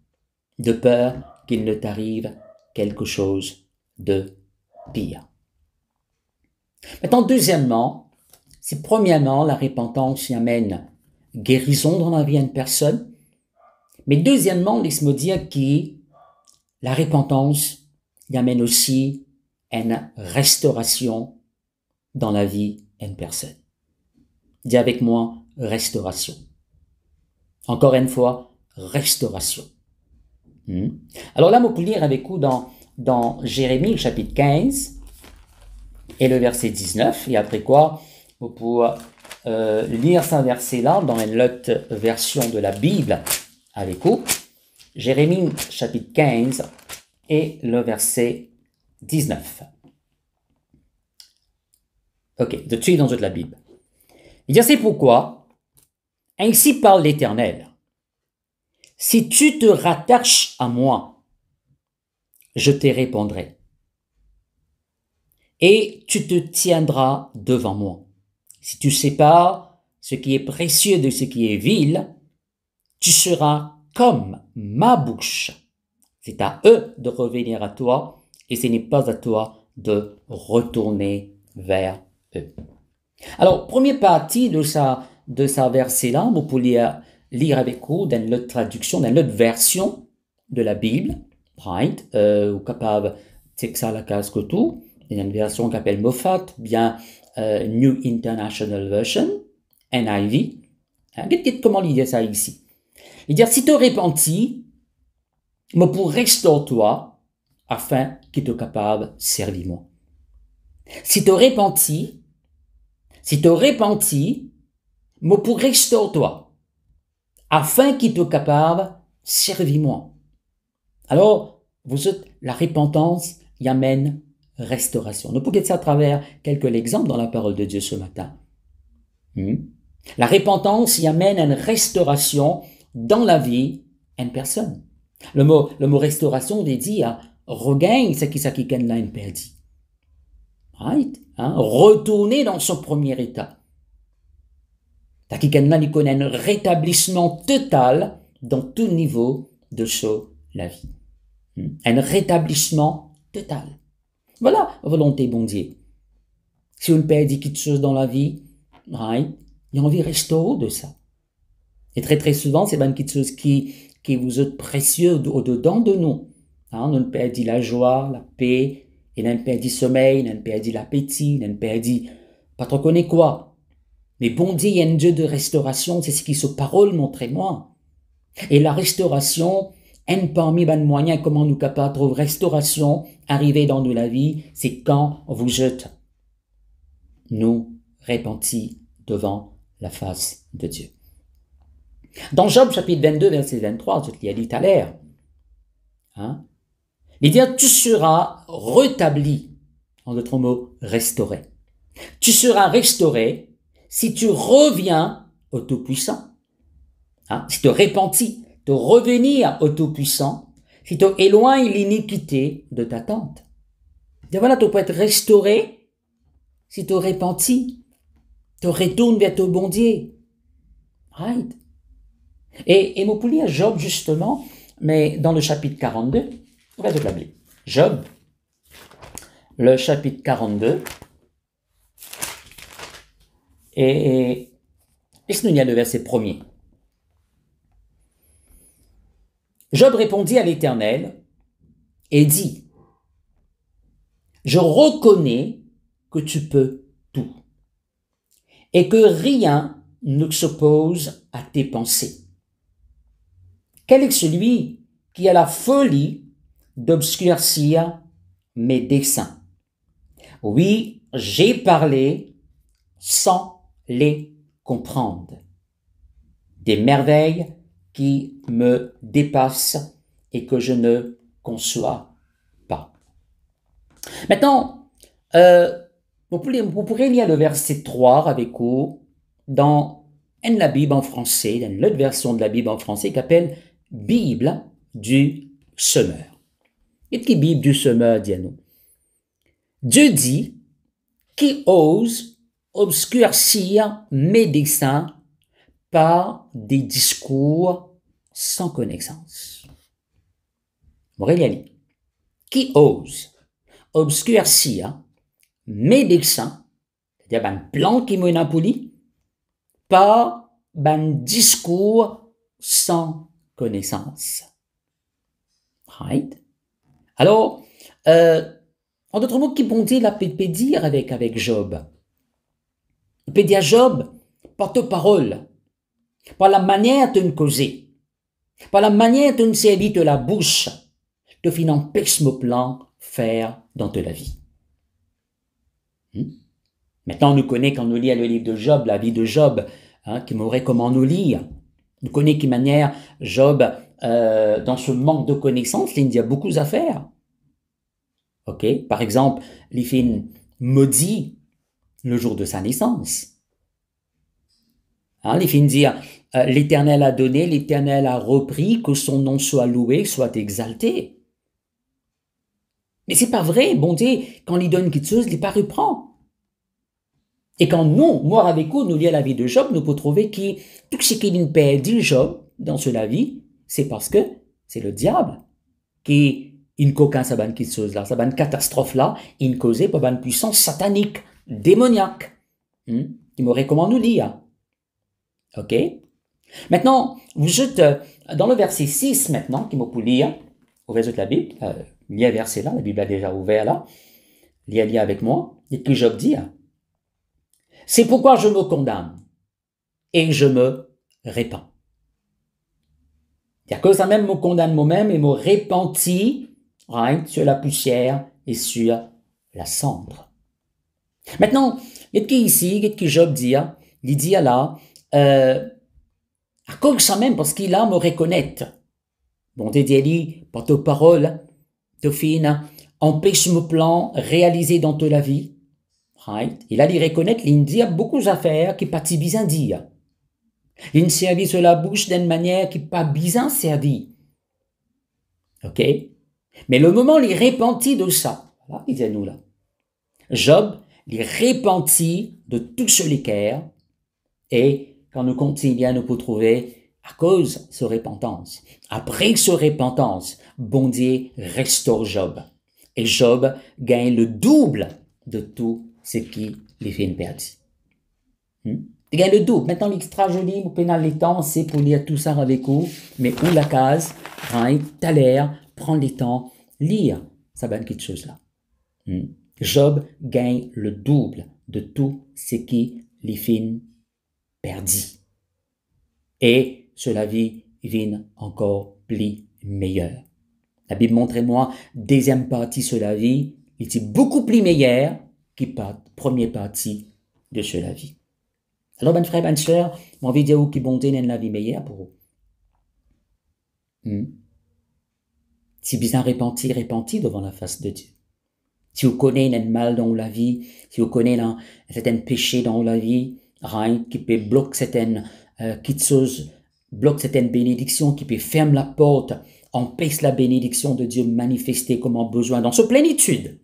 de peur qu'il ne t'arrive quelque chose de pire. Maintenant, deuxièmement, c'est premièrement la repentance qui amène guérison dans la vie d'une personne, mais deuxièmement, laisse-moi dire que la repentance y amène aussi une restauration dans la vie d'une personne. Dis avec moi, restauration. Encore une fois, restauration. Alors là, on peut lire avec vous dans Jérémie, chapitre 15, et le verset 19, et après quoi, on peut lire ce verset-là dans une autre version de la Bible avec vous. Jérémie, chapitre 15, et le verset 19. Ok, de suite dans toute la Bible. Il dit, c'est pourquoi, ainsi parle l'Éternel, si tu te rattaches à moi, je te répondrai, et tu te tiendras devant moi. Si tu sépares ce qui est précieux de ce qui est vil, tu seras comme ma bouche. C'est à eux de revenir à toi, et ce n'est pas à toi de retourner vers eux. Alors, première partie de sa verset-là, vous pouvez lire avec vous dans notre traduction, dans notre version de la Bible, right? Ou capable de ça la case que tout. Il y a une version qui s'appelle Moffat, bien New International Version, NIV. Comment il dit ça ici? Il dit, si tu repentis, me pour restaure-toi, afin qu'il te capable de servir moi. Si tu repentis, me pour restaure-toi, afin qu'il te capable de servir moi. Alors, vous êtes, la repentance y amène restauration. Nous pouvons dire ça à travers quelques exemples dans la parole de Dieu ce matin. La repentance y amène une restauration dans la vie d'une personne. Le mot restauration veut dire regagne ce qui l'a perdu. Right? Retourner dans son premier état. Quelqu'un là connaît un rétablissement total dans tout niveau de la vie. Un rétablissement total. Voilà la volonté bon Dieu. Si on perd quelque chose dans la vie, right, il y a envie de restaurer de ça. Et très très souvent, c'est bien quelque chose qui vous est précieux au-dedans de nous. Hein, nous perdons la joie, la paix, et nous perdons le sommeil, nous perdons l'appétit, nous perdons pas trop connaît quoi. Mais bon Dieu, il y a un Dieu de restauration, c'est ce qui se parole, montrez-moi. Et la restauration, un parmi les moyens comment nous capables de trouver restauration, arriver dans de la vie, c'est quand vous êtes nous repentis devant la face de Dieu. Dans Job chapitre 22, verset 23, je te l'ai dit tout à l'heure, hein, il dit, tu seras rétabli, en d'autres mots, restauré. Tu seras restauré si tu reviens au Tout-Puissant. Hein, si tu repentis, de revenir au Tout-Puissant, si tu éloignes l'iniquité de ta tente. Et voilà, tu peux être restauré si tu repentis, tu retournes vers ton bon Dieu. Right? Et vous pouvez lire Job justement, mais dans le chapitre 42, ouvrez la Bible. Job, le chapitre 42, et laisse-nous lire le verset 1er. Job répondit à l'Éternel et dit, je reconnais que tu peux tout et que rien ne s'oppose à tes pensées. Quel est celui qui a la folie d'obscurcir mes desseins? Oui, j'ai parlé sans les comprendre. Des merveilles qui me dépassent et que je ne conçois pas. Maintenant, vous pourrez lire le verset 3 avec vous dans la Bible en français, dans l'autre version de la Bible en français qui s'appelle Bible du semeur. Qu'est-ce que Bible du semeur dit à nous? Dieu dit, qui ose obscurcir mes desseins par des discours sans connaissance. Aurélie, qui ose obscurcir mes desseins, c'est-à-dire un plan qui me poli, par un discours sans connaissance. Right? Alors, en d'autres mots, qui bon Dieu la peut dire avec Job? Il peut dire Job, par ta parole, par la manière de nous causer, par la manière de nous servir de la bouche, de fin empêche mon plan faire dans de la vie. Maintenant, on nous connaît quand nous lisons le livre de Job, la vie de Job, hein, qui m'aurait comment nous lire. Nous connaissons qui manière Job, dans ce manque de connaissances, il y a beaucoup à faire. Ok, par exemple, il fait maudit le jour de sa naissance. Hein, il fait dire, l'Éternel a donné, l'Éternel a repris, que son nom soit loué, soit exalté. Mais c'est pas vrai, bon Dieu, quand il donne quelque chose, il pas reprend. Et quand nous, moi avec vous, nous lisons la vie de Job, nous pouvons trouver que tout ce qu'il perd Job dans la vie, c'est parce que c'est le diable qui il coquin sa bonne chose là, sa bonne catastrophe là, il causait par une puissance satanique, démoniaque, qui m'aurait comment nous lire. Ok? Maintenant, vous êtes dans le verset 6 maintenant, qui m'a pu lire, au verset de la Bible, il y a un verset là, la Bible a déjà ouvert là, il y a avec moi, et puis Job dit, c'est pourquoi je me condamne et je me répands. C'est à cause ça même me condamne moi-même et me repentis, right, sur la poussière et sur la cendre. Maintenant, qu'est-ce qu'il ici, qu'est-ce que Job dit? Il dit là, à cause ça même parce qu'il a me reconnaître. Bon, Dieu dit, par ta parole, te fine, empêche mon plan réalisé dans toute la vie. Right? Il a dit reconnaître, il dit beaucoup d'affaires qui pas si bien dire. Il servit sur la bouche d'une manière qui pas bien servie. Ok? Mais le moment il repentit de ça, voilà, il dit à nous là. Job, il repentit de tout ce l'équerre, et quand nous continuons, nous pouvons trouver à cause de ce repentance. Après ce repentance, bon Dieu restaure Job. Et Job gagne le double de tout ce qui les fait perdre. Il gagne le double. Maintenant, l'extra joli, vous prenez le temps, c'est pour lire tout ça avec vous, mais où la case, tout à l'air, prendre le temps lire ça bonne quelque chose là. Job gagne le double de tout ce qui les fin perdit. Et cela vie vient encore plus meilleur. La Bible montre-moi, deuxième partie sur la vie, il est beaucoup plus meilleur que la première partie de cela vie. Alors, ben frère, ben sœur, mon vidéo qui bonté dans la vie meilleure pour vous. Si bien repenti devant la face de Dieu. Si vous connaissez un mal dans la vie, si vous connaissez un certain péché dans la vie, rien qui peut bloquer certaines choses, bloque certaines bénédictions, qui peut fermer la porte, empêche la bénédiction de Dieu manifester comme un besoin dans sa plénitude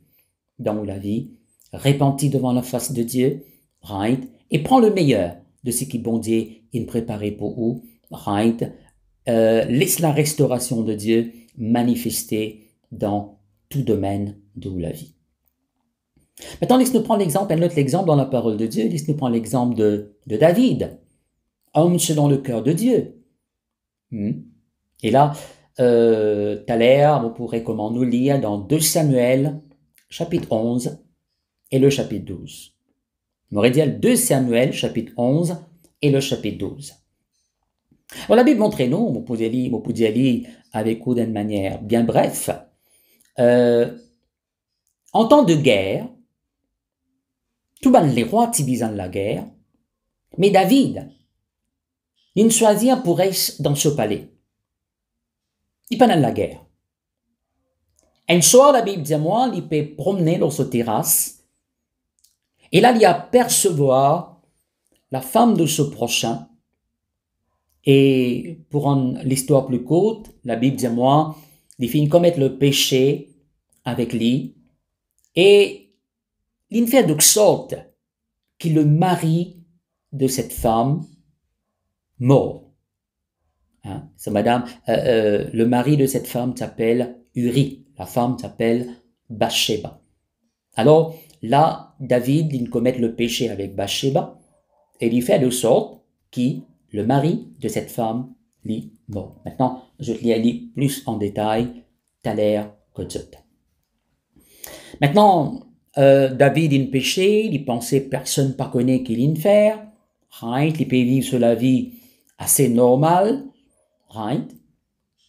dans la vie, repenti devant la face de Dieu, right, et prends le meilleur de ce qui bon Dieu a préparé pour vous, right, laisse la restauration de Dieu manifester dans tout domaine de la vie. Maintenant, laisse-nous prendre l'exemple, un autre exemple dans la parole de Dieu, laisse-nous prendre l'exemple de David, homme selon le cœur de Dieu. Et là, tout à l'heure, vous pourrez comment nous lire dans 2 Samuel, chapitre 11 et le chapitre 12. On aurait dit 2 Samuel, chapitre 11 et le chapitre 12. Alors, la Bible montre-nous, vous pouvez lire avec vous d'une manière bien bref, en temps de guerre, tout les rois tibisant la guerre, mais David, il choisit pour être dans ce palais. Il pas dans la guerre. Un soir, la Bible dit moi, il peut promener dans sa terrasse, et là, il apercevoir la femme de ce prochain. Et pour rendre l'histoire plus courte, la Bible dit moi, il finit commettre le péché avec lui, et il fait de sorte que le mari de cette femme mort. C'est madame, le mari de cette femme s'appelle Uri, la femme s'appelle Bathsheba. Alors là, David, il commet le péché avec Bathsheba, et il fait de sorte que le mari de cette femme lui mort. Maintenant, je te lis plus en détail, tout à l'heure que ça. Maintenant, David, il péché, il pensait personne pas connaît qu'il il faire, right? Il peut vivre sur la vie assez normale, right?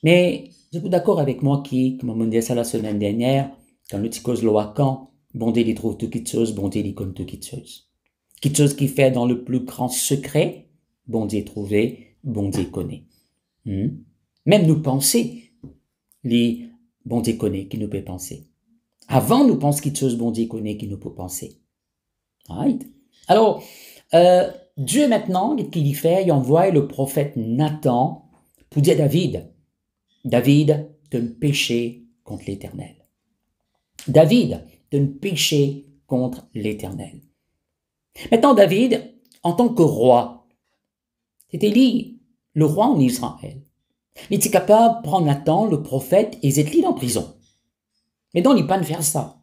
Mais je suis d'accord avec moi qui, comme on dit ça la semaine dernière, quand le petit cause l'oacan, bon Dieu, il trouve tout quelque chose, bon Dieu, il connaît tout quelque chose. Quelque chose qu'il fait dans le plus grand secret, bon Dieu trouvé, bon Dieu connaît. Même nous penser, les bon Dieu connaît, qui nous peut penser. Avant, nous pensons quelque chose, bon Dieu connaît, qui nous peut penser. Right? Alors, Dieu maintenant, qu'est-ce qu'il y fait? Il envoie le prophète Nathan pour dire à David, de ne pécher contre l'Éternel. David, de ne pécher contre l'Éternel. Maintenant, David, en tant que roi, c'était lui, le roi en Israël. Il était capable de prendre Nathan, le prophète, et d'être mis en prison. Mais donc, il n'est pas de faire ça.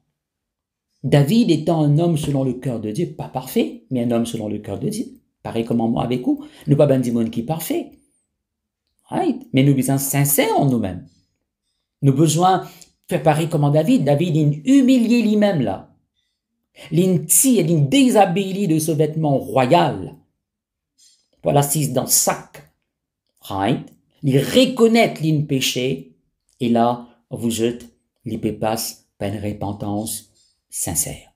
David étant un homme selon le cœur de Dieu, pas parfait, mais un homme selon le cœur de Dieu. Pareil comme moi avec vous. Nous pas ben monde qui est parfait. Right? Mais nous besoin sincères en nous-mêmes. Nous besoin faire pareil comme David. David, il humilié lui-même là. Il tire, il déshabille de ce vêtement royal. Voilà, assise dans le sac. Right? Il reconnaît l'in péché. Et là, vous êtes, il passe par une repentance sincère.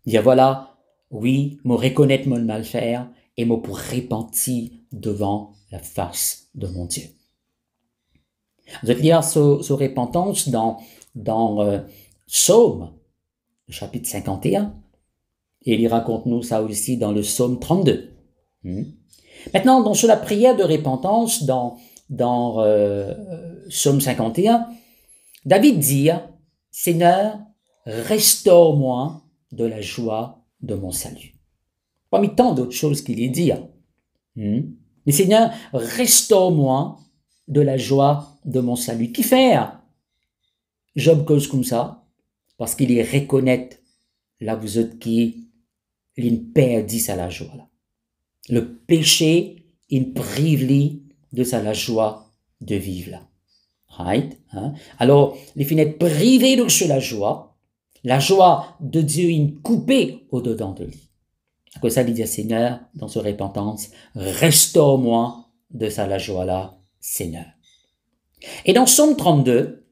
Dire voilà, oui, me reconnaître mon mal faire et me pour repentir devant la face de mon Dieu. Vous allez lire ce repentance dans Psaume, le chapitre 51, et il raconte-nous ça aussi dans le Psaume 32. Maintenant, dans la prière de repentance, dans Psaume 51, David dit, Seigneur, restaure-moi de la joie de mon salut. Parmi tant d'autres choses qu'il y dit. Mais Seigneur, restaure-moi de la joie de mon salut. Qui faire? Job cause comme ça, parce qu'il y reconnaît, là vous êtes qui, il perdit sa la joie. Là. Le péché, il prive lui de sa la joie de vivre là. Right? Hein? Alors, les finettes privées de la joie de Dieu est coupée au-dedans de lui. À cause ça, il dit, Seigneur, dans ce repentance, restaure-moi de ça la joie-là, Seigneur. Et dans Psaume 32,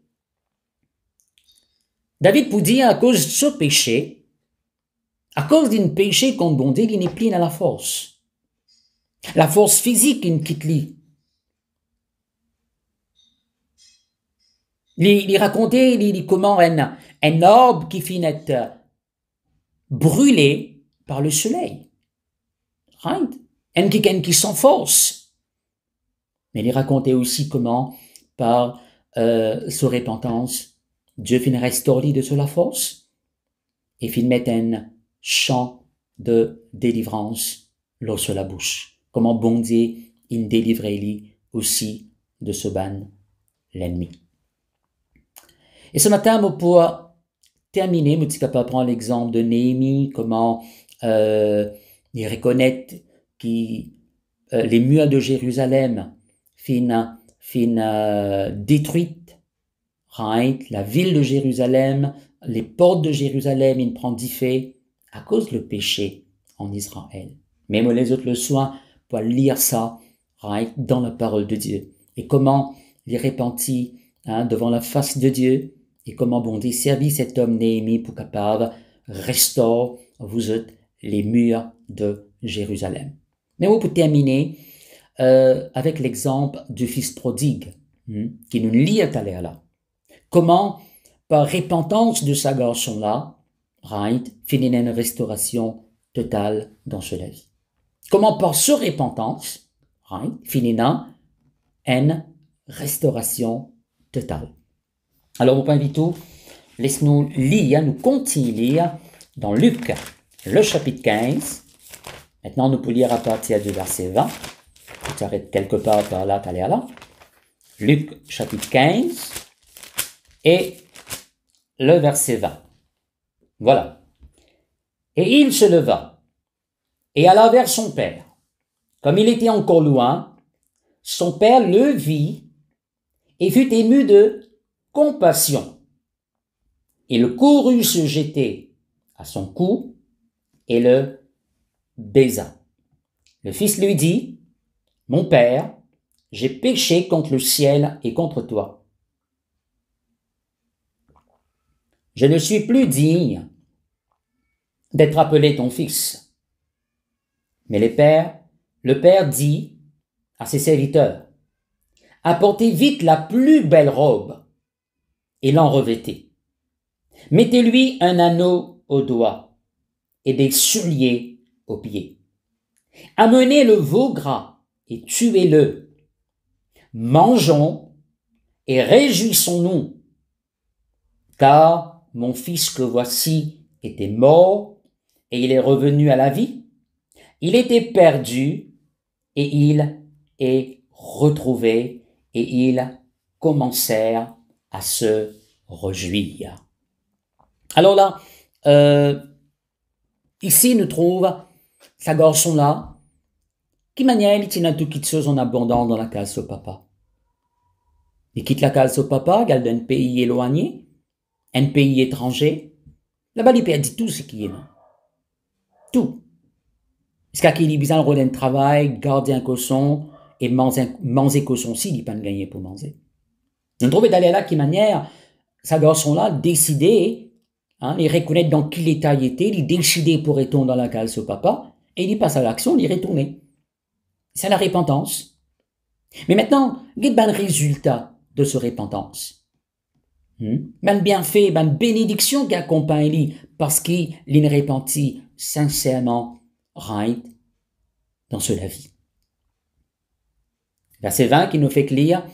David peut dire, à cause de ce péché, à cause d'un péché contre bon Dieu, il n'est plus dans la force. La force physique, il quitte lui. Il racontait comment un arbre qui finit brûlé par le soleil. Right? Un qui s'enforce. Mais il racontait aussi comment, par sa repentance, Dieu finit restaurer de la force et finit mettre un chant de délivrance sur la bouche. Comment bon Dieu, il délivrait lui aussi de ce ban l'ennemi. Et ce matin, pour terminer, je suis capable de prendre l'exemple de Néhémie, comment il reconnaît que les murs de Jérusalem fin détruites, right? La ville de Jérusalem, les portes de Jérusalem, ils prennent d'effet à cause du péché en Israël. Même les autres le soient pour lire ça, right? Dans la parole de Dieu. Et comment il est repenti devant la face de Dieu, et comment bon Dieu servit cet homme Néhémie pour capable restaurer vous êtes les murs de Jérusalem. Mais on peut terminer avec l'exemple du fils prodigue, qui nous lie à là. Comment, par repentance de sa garçon-là, right, finit une restauration totale dans sa vie. Comment, par sa repentance, right, finit une restauration totale. Alors, mon point tout, laisse-nous lire, nous continuer lire dans Luc, le chapitre 15. Maintenant, nous pouvons lire à partir du verset 20. Tu t'arrêtes quelque part par là, t'allais là. Luc, chapitre 15, et le verset 20. Voilà. Et il se leva, et alla vers son père. Comme il était encore loin, son père le vit, et fut ému de compassion. Il courut se jeter à son cou et le baisa. Le fils lui dit, « Mon père, j'ai péché contre le ciel et contre toi. Je ne suis plus digne d'être appelé ton fils. » Mais le père dit à ses serviteurs, « Apportez vite la plus belle robe et l'en revêtez. Mettez-lui un anneau au doigt et des souliers aux pieds. Amenez le veau gras et tuez-le. Mangeons et réjouissons-nous, car mon fils que voici était mort et il est revenu à la vie. Il était perdu et il est retrouvé, et ils commencèrent à se réjouir. Alors là, ici nous trouve ce garçon-là, qui manière il tient tout quitte chose en abondant dans la case au papa. Il quitte la case au papa, il dans un pays éloigné, un pays étranger. Là-bas, il perd tout ce qui est là. Tout. Est-ce qu'il a besoin de rôle d'un travail, garder un cochon, et manger cochon si, il n'a pas gagné pour manger. On trouve d'aller là qui manière, ce garçon-là, décidé, il reconnaît dans quel état il était, il décidé pour retourner dans la case au papa, et il passe à l'action, il est retourné. C'est la repentance. Mais maintenant, quel est le résultat de ce repentance? Ben bienfait, ben bénédiction qui accompagne lui, parce qu'il est repenti sincèrement, right, dans la vie. Verset 20 qui nous fait lire,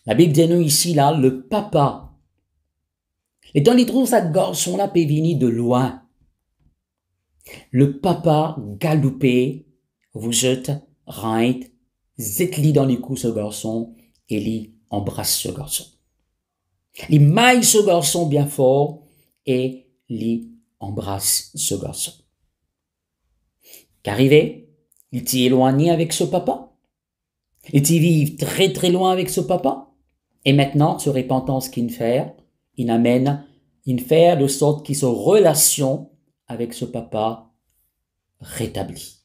la Bible dit nous ici, là, le papa. Et quand il trouve sa garçon-là peut venir de loin. Le papa galoupé, vous êtes, right, zétli dans les coups ce garçon, et il embrasse ce garçon. Il maille ce garçon bien fort, et il embrasse ce garçon. Qu'arrivé, il t'y éloigné avec ce papa. Et tu vives très très loin avec ce papa. Et maintenant, ce repentance qu'il fait, il amène, il fait de sorte qu'il se relation avec ce papa rétabli.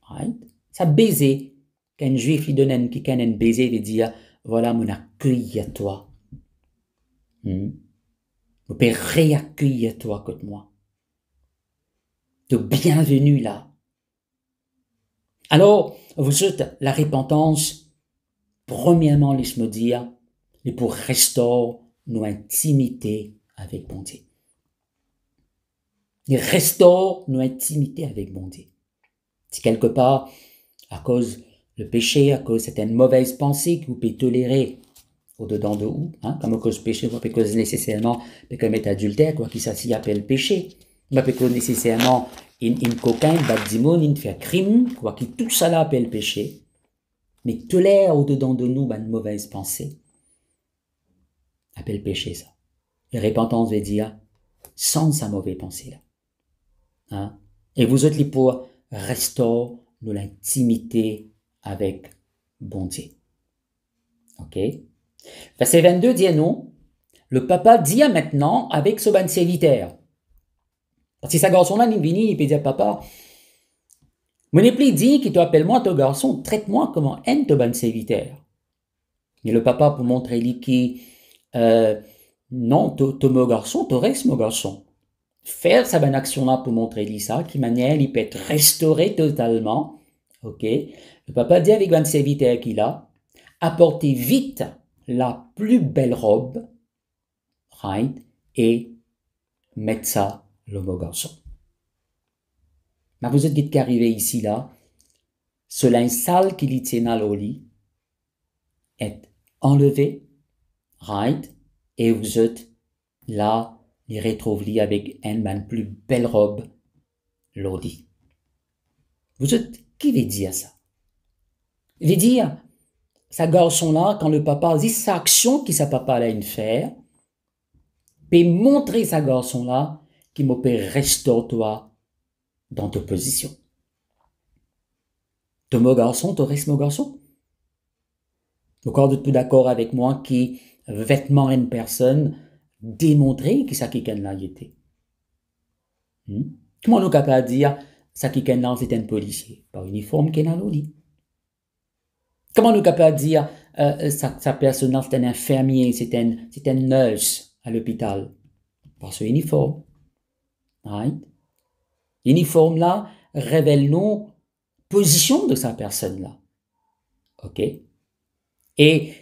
Right? Ça baiser, qu'un juif lui donne un baiser, il veut dire, voilà mon accueil à toi. Je peux réaccueillir toi contre moi. De bienvenue là. Alors, vous êtes la repentance, premièrement, laisse-moi dire, et pour restaurer nos intimités avec bon Dieu. Il restaure nos intimités avec bon Dieu. Si quelque part, à cause le péché, à cause de certaines mauvaises pensées que vous pouvez tolérer au-dedans de vous, comme à cause du péché, pas cause nécessairement de commettre adultère, quoi qu'il s'y appelle péché, pas cause nécessairement une cocaïne, badimon, une faire crime, quoi qui tout ça là appelle péché, mais tolère au-dedans de nous une mauvaise pensée, appelle péché ça. Et repentance veut dire sans sa mauvaise pensée là. Et vous êtes les pour restaurer l'intimité avec bon Dieu. Ok? Verset 22 dit non. Le papa dit maintenant avec ce ban serviteur. Parce que ce garçon-là, il vient, il peut dire papa, mon époux dit qu'il t'appelle moi ton garçon, traite-moi comme un de ban serviteur. Mais le papa pour montrer lui qui non, tu mon garçon, tu restes mon garçon. Faire sa bonne action-là pour montrer lui ça, qui manière il peut être restauré totalement. Ok? Le papa dit avec ban serviteur qu'il a, apportez vite la plus belle robe, right, et mettre ça le beau garçon. Mais vous êtes vite qu'arrivé ici là, ce linge sale qu'il y tient dans le lit est enlevé, right, et vous êtes là, il retrouve lui avec une plus belle robe, l'odi. Vous êtes, qui veut dire ça? Il veut dire, ce garçon-là, quand le papa dit sa action qui sa papa a une faire, peut montrer ce garçon-là qui me peut restaurer toi dans ta position. Tu mon garçon, tu restes mon garçon. Encore êtes-vous d'accord avec moi qui vêtement une personne démontrer que ça qui là était. Comment nous capable de dire ça qui là c'est un policier par uniforme qui est dans le lit. Comment nous capable de dire sa personne c'est un infirmier, c'est un nurse à l'hôpital par ce uniforme. Right? L'uniforme là révèle nous position de sa personne là. OK? Et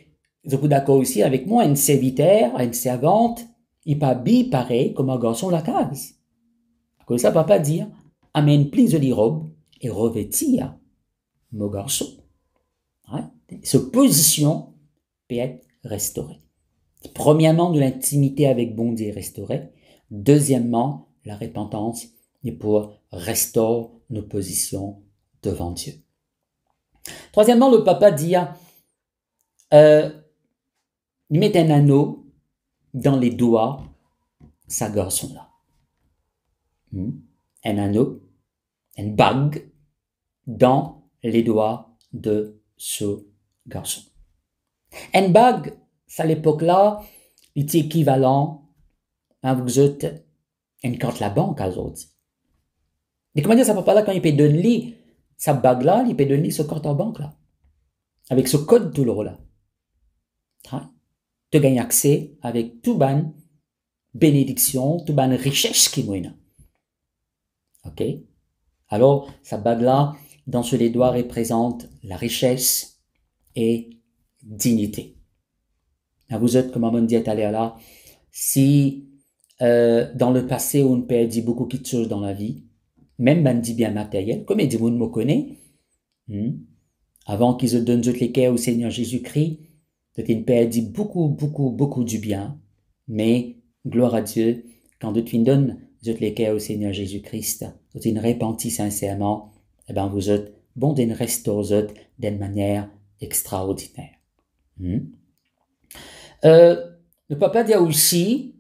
vous êtes d'accord aussi avec moi, un serviteur, une servante, il pas habillé pareil comme un garçon la case. Comme ça, papa dire, amène plus de robe et revêtir mon garçon. Hein? Ce position peut être restaurée. Premièrement, de l'intimité avec bon Dieu restaurée. Deuxièmement, la repentance est pour restaurer nos positions devant Dieu. Troisièmement, le papa dit, il met un anneau dans les doigts sa garçon-là. Un anneau, une bague dans les doigts de ce garçon. Une bague, à l'époque-là, il était équivalent à vous êtes une carte la banque à aujourd'hui. Mais comment dire, ça papa là, quand il peut donner sa bague-là, il peut donner ce carte en banque là. Avec ce code tout le là. Tu gagnes accès avec tout ban bénédiction, tout ban richesse qui mouine. Ok? Alors, sa bague-là, dans ce les doigts, représente la richesse et dignité. Vous êtes, comme on dit à là, si dans le passé, on perdit beaucoup de choses dans la vie, même ben dit bien matériel, comme il dit, vous me connaissez, avant qu'ils se donnent toutes les cœurs au Seigneur Jésus-Christ, ils perdit beaucoup du bien, mais gloire à Dieu, quand tu donnes toutes les cœurs au Seigneur Jésus-Christ, tu une repentis sincèrement, eh ben vous êtes bon d'une restaurer d'une manière extraordinaire. Le papa dit aussi,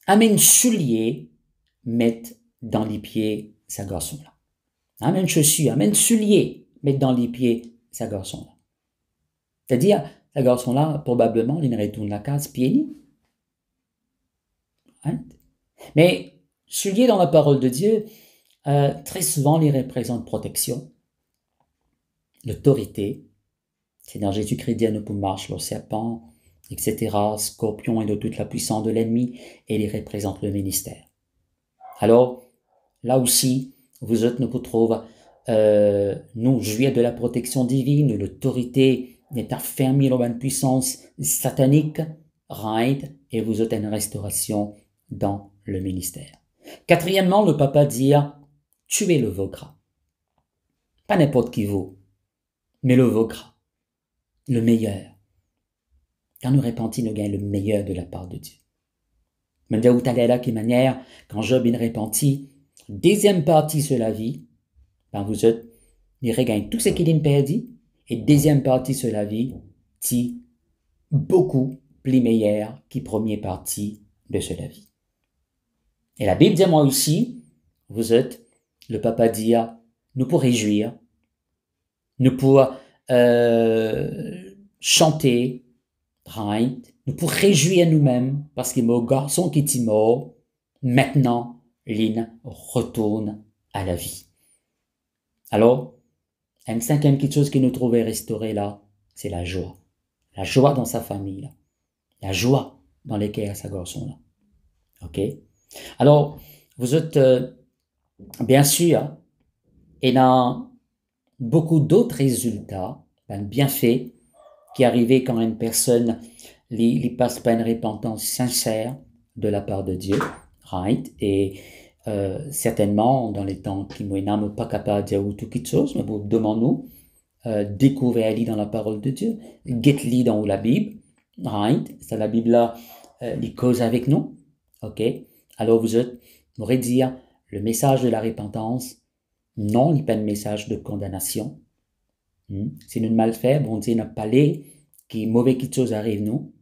amène soulier, mettre dans les pieds sa garçon-là. Amène chaussures, amène soulier, mettre dans les pieds sa garçon-là. C'est-à-dire, ce garçon-là, probablement, il retourne la case pieds nus. Hein? Mais, celui dans la parole de Dieu, très souvent, il représente protection, l'autorité. Seigneur Jésus-Christ dit à nous pour marcher le serpent, etc., scorpion et de toute la puissance de l'ennemi, et il représente le ministère. Alors, là aussi, vous autres nous trouvez, nous jouir de la protection divine, l'autorité est affermie dans une puissance satanique, right, et vous êtes une restauration dans le ministère. Quatrièmement, le papa dit, tuez le veau gras. Pas n'importe qui vaut, mais le veau gras, le meilleur. Quand nous répentons, nous gagnons le meilleur de la part de Dieu. Mais de où t'allais là, qui manière, quand Job il repentit, deuxième partie sur la vie, ben vous êtes, il regagne tout ce qu'il a perdu, et deuxième partie sur la vie, ti beaucoup plus meilleur qui première partie de sur la vie. Et la Bible dit moi aussi, vous êtes, le papa dit, nous pour réjouir, nous pour chanter, right? Nous pour réjouir nous-mêmes, parce que mon garçon qui est mort, maintenant, l'in retourne à la vie. Alors, une cinquième petite chose qui nous trouvait restaurée là, c'est la joie. La joie dans sa famille, là. La joie dans les cœurs de sa garçon là. OK? Alors, vous êtes, bien sûr, et dans beaucoup d'autres résultats, ben, bienfaits, qui arrivaient quand une personne lui passe par une repentance sincère de la part de Dieu, right? Et certainement, dans les temps qui n'ont pas capable de dire tout quelque chose, mais vous demandez-nous, découvrez-les dans la parole de Dieu, get-les dans la Bible, right? C'est la Bible là, les cause avec nous, ok? Alors vous aurez dire le message de la repentance, non, il n'est pas un message de condamnation. Si nous ne mal fait, bon Dieu n'a pas les qui mauvais quelque chose arrive nous.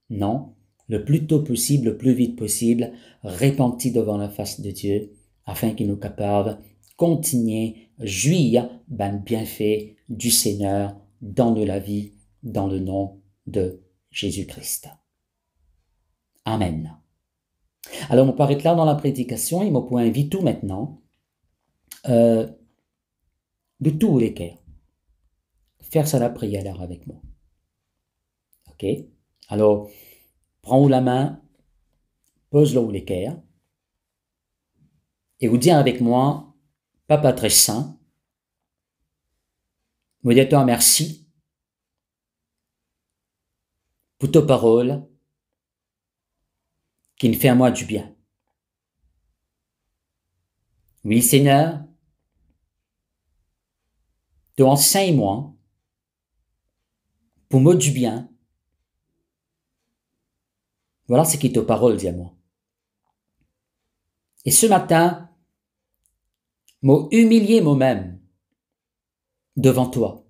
Non, le plus tôt possible, le plus vite possible, repentir devant la face de Dieu, afin qu'il nous capable continuer jouir ben bienfait du Seigneur dans de la vie, dans le nom de Jésus-Christ. Amen. Alors, on peut arrêter là dans la prédication, il m'a pour inviter tout maintenant, de tous les cœurs, faire ça la prière avec moi. Ok? Alors, prends-vous la main, pose-le où les cœurs, et vous dire avec moi, Papa très saint, vous dites-toi merci pour tes paroles qui ne fait à moi du bien. Oui, Seigneur, te enseigne-moi pour moi du bien. Voilà ce qui te parole dit à moi. Et ce matin, m'a humilié moi-même devant toi.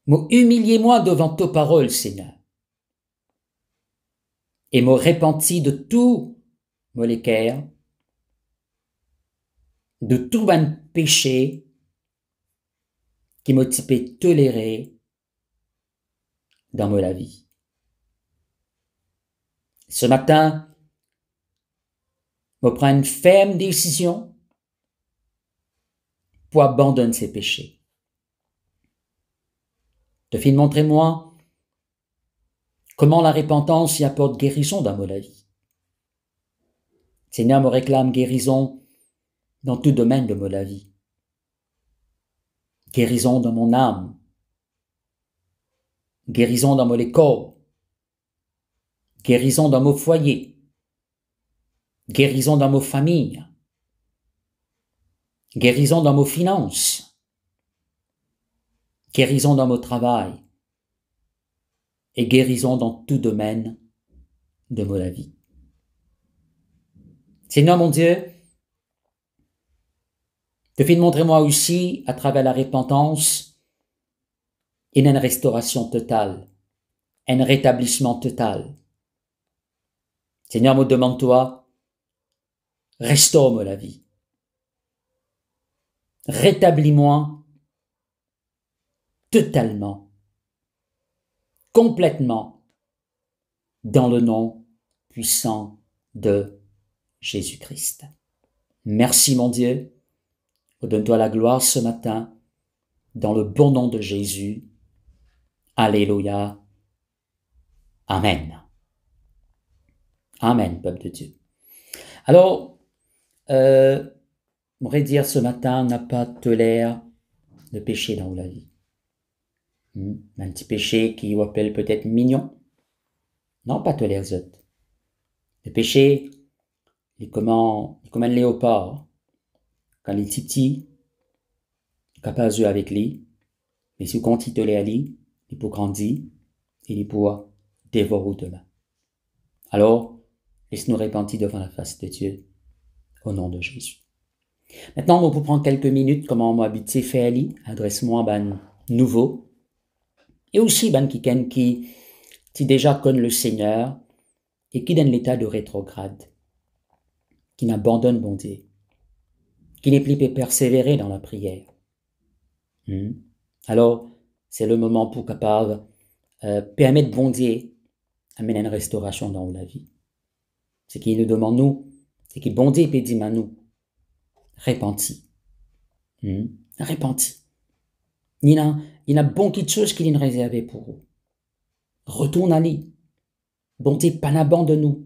M'a humilié moi devant tes paroles, Seigneur. Et m'a repenti de tout mon équerre, de tout un péché qui m'a typé toléré dans ma vie. Ce matin, je prends une ferme décision pour abandonner ces péchés. Te fais montrer moi comment la repentance y apporte guérison dans ma vie. Seigneur me réclame guérison dans tout domaine de ma vie. Guérison dans mon âme. Guérison dans mon corps. Guérison dans mon foyer. Guérison dans nos familles. Guérison dans nos finances. Guérison dans mon travail. Et guérison dans tout domaine de ma vie. Seigneur mon Dieu, te fais montrer moi aussi, à travers la repentance, une restauration totale, un rétablissement total. Seigneur, me demande-toi, restaure-moi la vie. Rétablis-moi totalement complètement dans le nom puissant de Jésus-Christ. Merci mon Dieu, donne-toi la gloire ce matin dans le bon nom de Jésus. Alléluia. Amen. Amen, peuple de Dieu. Alors, on pourrait dire ce matin, n'a pas tolère le péché dans la vie. Un petit péché qui vous appelle peut-être mignon. Non, pas tolère les autres. Le péché, il est comme un léopard. Quand il est petit, il est capable de jouer avec lui. Mais si quand il tolère lui, il peut grandir et il peut dévorer demain. Alors, laisse-nous repentir devant la face de Dieu au nom de Jésus. Maintenant, on peut prendre quelques minutes, comme on m'a habitué faire, adresse-moi ben nouveau. Et aussi ben qui déjà connaît le Seigneur et qui dans l'état de rétrograde, qui n'abandonne bon Dieu, qui n'est plus persévérer dans la prière. Alors, c'est le moment pour capable permettre bon Dieu amener une restauration dans la vie. Ce qu'il nous demande nous, c'est que bon Dieu peut dire à nous, repentis. Repentis. Il y a bon quelque chose qu'il a réservé pour vous. Retourne à lui. Bon Dieu, pas n'abandonne nous.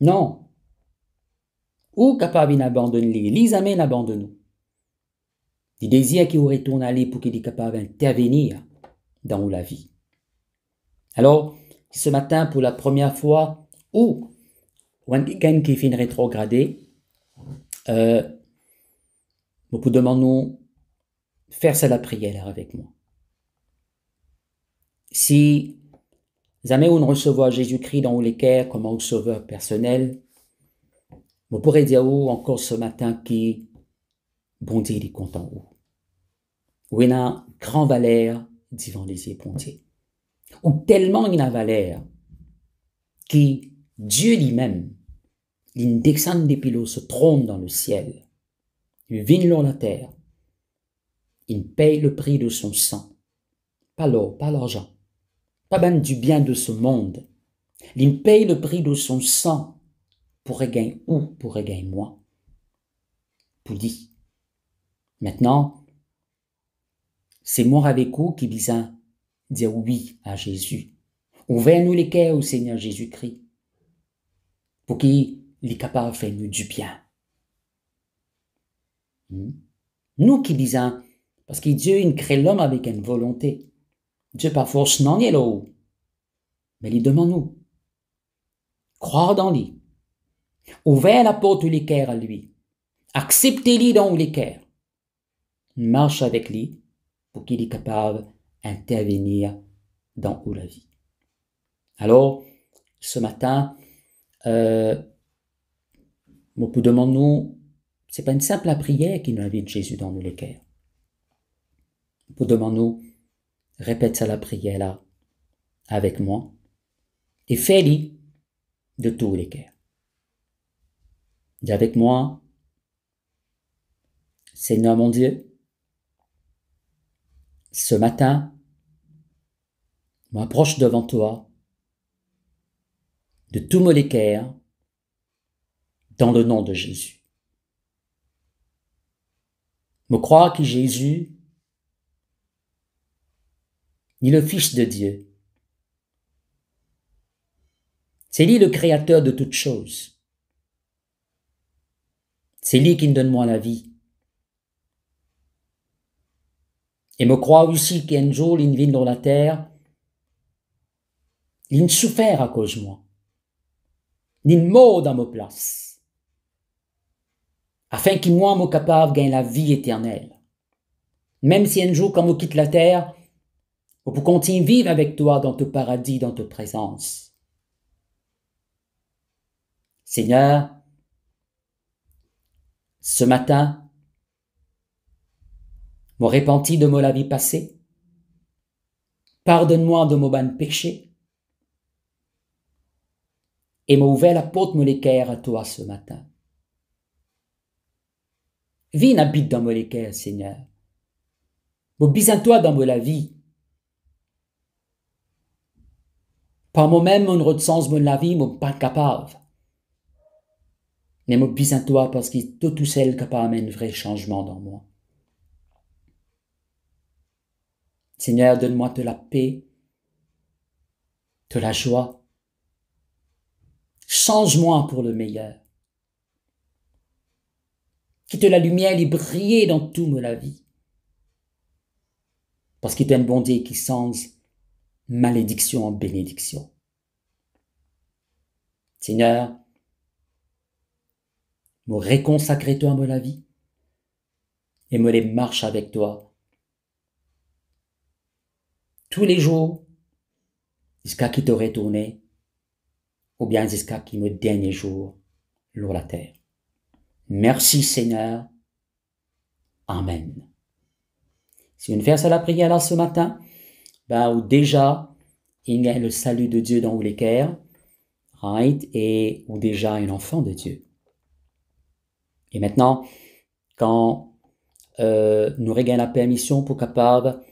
Non. Ou capable d'abandonner lui. Les amis n'abandonnent nous. Il désire qu'il retourne à lui pour qu'il soit capable d'intervenir dans la vie. Alors, ce matin, pour la première fois, ou quelqu'un qui finit rétrogradé, beaucoup demandons faire ça la prière avec moi. Si jamais on reçoit Jésus-Christ dans les cœurs comme un sauveur personnel, on pourrait dire encore ce matin qui bon Dieu est content où il a grand valeur devant les yeux bon Dieu. Ou tellement il a valeur qui Dieu lui-même il descend depuis ce trône dans le ciel, il vient sur la terre, il paye le prix de son sang, pas l'or, pas l'argent, pas même du bien de ce monde, il paye le prix de son sang pour regagner où, pour regagner moi, pour lui. Maintenant, c'est moi avec vous qui besoin dire oui à Jésus. Ouvrez-nous les cœurs au Seigneur Jésus-Christ pour qu'il est capable de faire nous du bien. Nous qui disons, parce que Dieu il crée l'homme avec une volonté. Dieu par force n'en est là-haut. Mais il demande nous. Croire dans lui. Ouvrez la porte ou les cœurs à lui. Acceptez-lui dans les cœurs. Marche avec lui pour qu'il est capable d'intervenir dans la vie. Alors, ce matin, beaucoup demandent nous, c'est pas une simple prière qui nous invite Jésus dans les cœurs. Beaucoup demandent nous, répète ça la prière là, avec moi, et fais-le de tous les cœurs. Dis avec moi, Seigneur mon Dieu, ce matin, je m'approche devant toi, de tous mes cœurs, dans le nom de Jésus. Je crois que Jésus est le Fils de Dieu. C'est lui le créateur de toutes choses. C'est lui qui me donne moi la vie. Et me crois aussi qu'un jour, il vient dans la terre, il souffert à cause de moi. Il mort dans ma place. Afin que moi, me capable de gagner la vie éternelle. Même si un jour, quand je quitte la terre, je peux continuer à vivre avec toi dans ton paradis, dans ta présence. Seigneur, ce matin, je me repentis de ma vie passée. Pardonne-moi de mon ban péché. Et m'a ouvert la porte de mon cœur à toi ce matin. Viens habite dans mon cœur, Seigneur. Je besoin de toi dans ma vie. Par moi-même, mon ressens, mon la vie, mon pas capable. Mais mon besoin de toi parce qu'il tout seul capable d'amener un vrai changement dans moi. Seigneur, donne-moi de la paix, de la joie. Change-moi pour le meilleur. Que la lumière y brille dans toute ma vie. Parce qu'il est un bon Dieu qui change malédiction en bénédiction. Seigneur, me réconsacrer toi à la vie et me les marche avec toi tous les jours jusqu'à qu'il te retourne ou bien jusqu'à qu'il me dernier jour sur la terre. Merci Seigneur. Amen. Si on fait ça la prière là ce matin, ou déjà il y a le salut de Dieu dans les cœurs, right, et ou déjà un enfant de Dieu. Et maintenant, quand nous regagnons la permission pour capable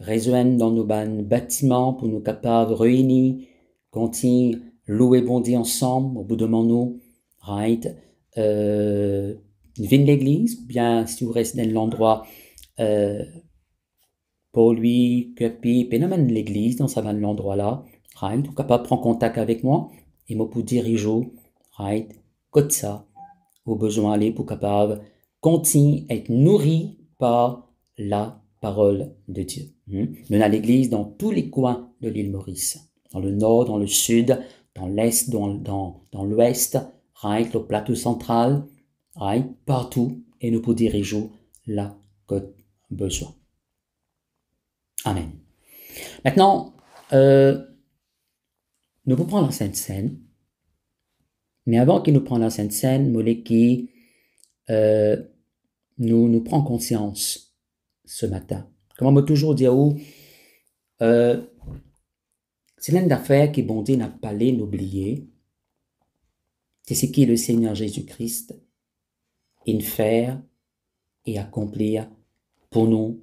rejoindre dans nos bâtiments, pour nous capables réunis, continuer louer bon Dieu ensemble, au bout de nous, right, venez l'église, bien si vous restez dans l'endroit pour lui, que puis même l'église dans cet endroit là, right, vous capable de prendre contact avec moi et moi pour diriger, right, comme ça, au besoin aller pour capable continuer à être nourri par la parole de Dieu. Nous avons l'église dans tous les coins de l'île Maurice, dans le nord, dans le sud, dans l'est, dans l'ouest, right, le plateau central, right, partout, et nous pour diriger là que besoin. Amen. Maintenant, nous pouvons prendre la Sainte Seine, mais avant qu'il nous prenne la Sainte Seine, nous qui nous prend conscience ce matin. Comme on m'a toujours dit, c'est l'une d'affaires que bon Dieu n'a pas l'oublier. C'est ce qui le Seigneur Jésus-Christ in faire et accomplir pour nous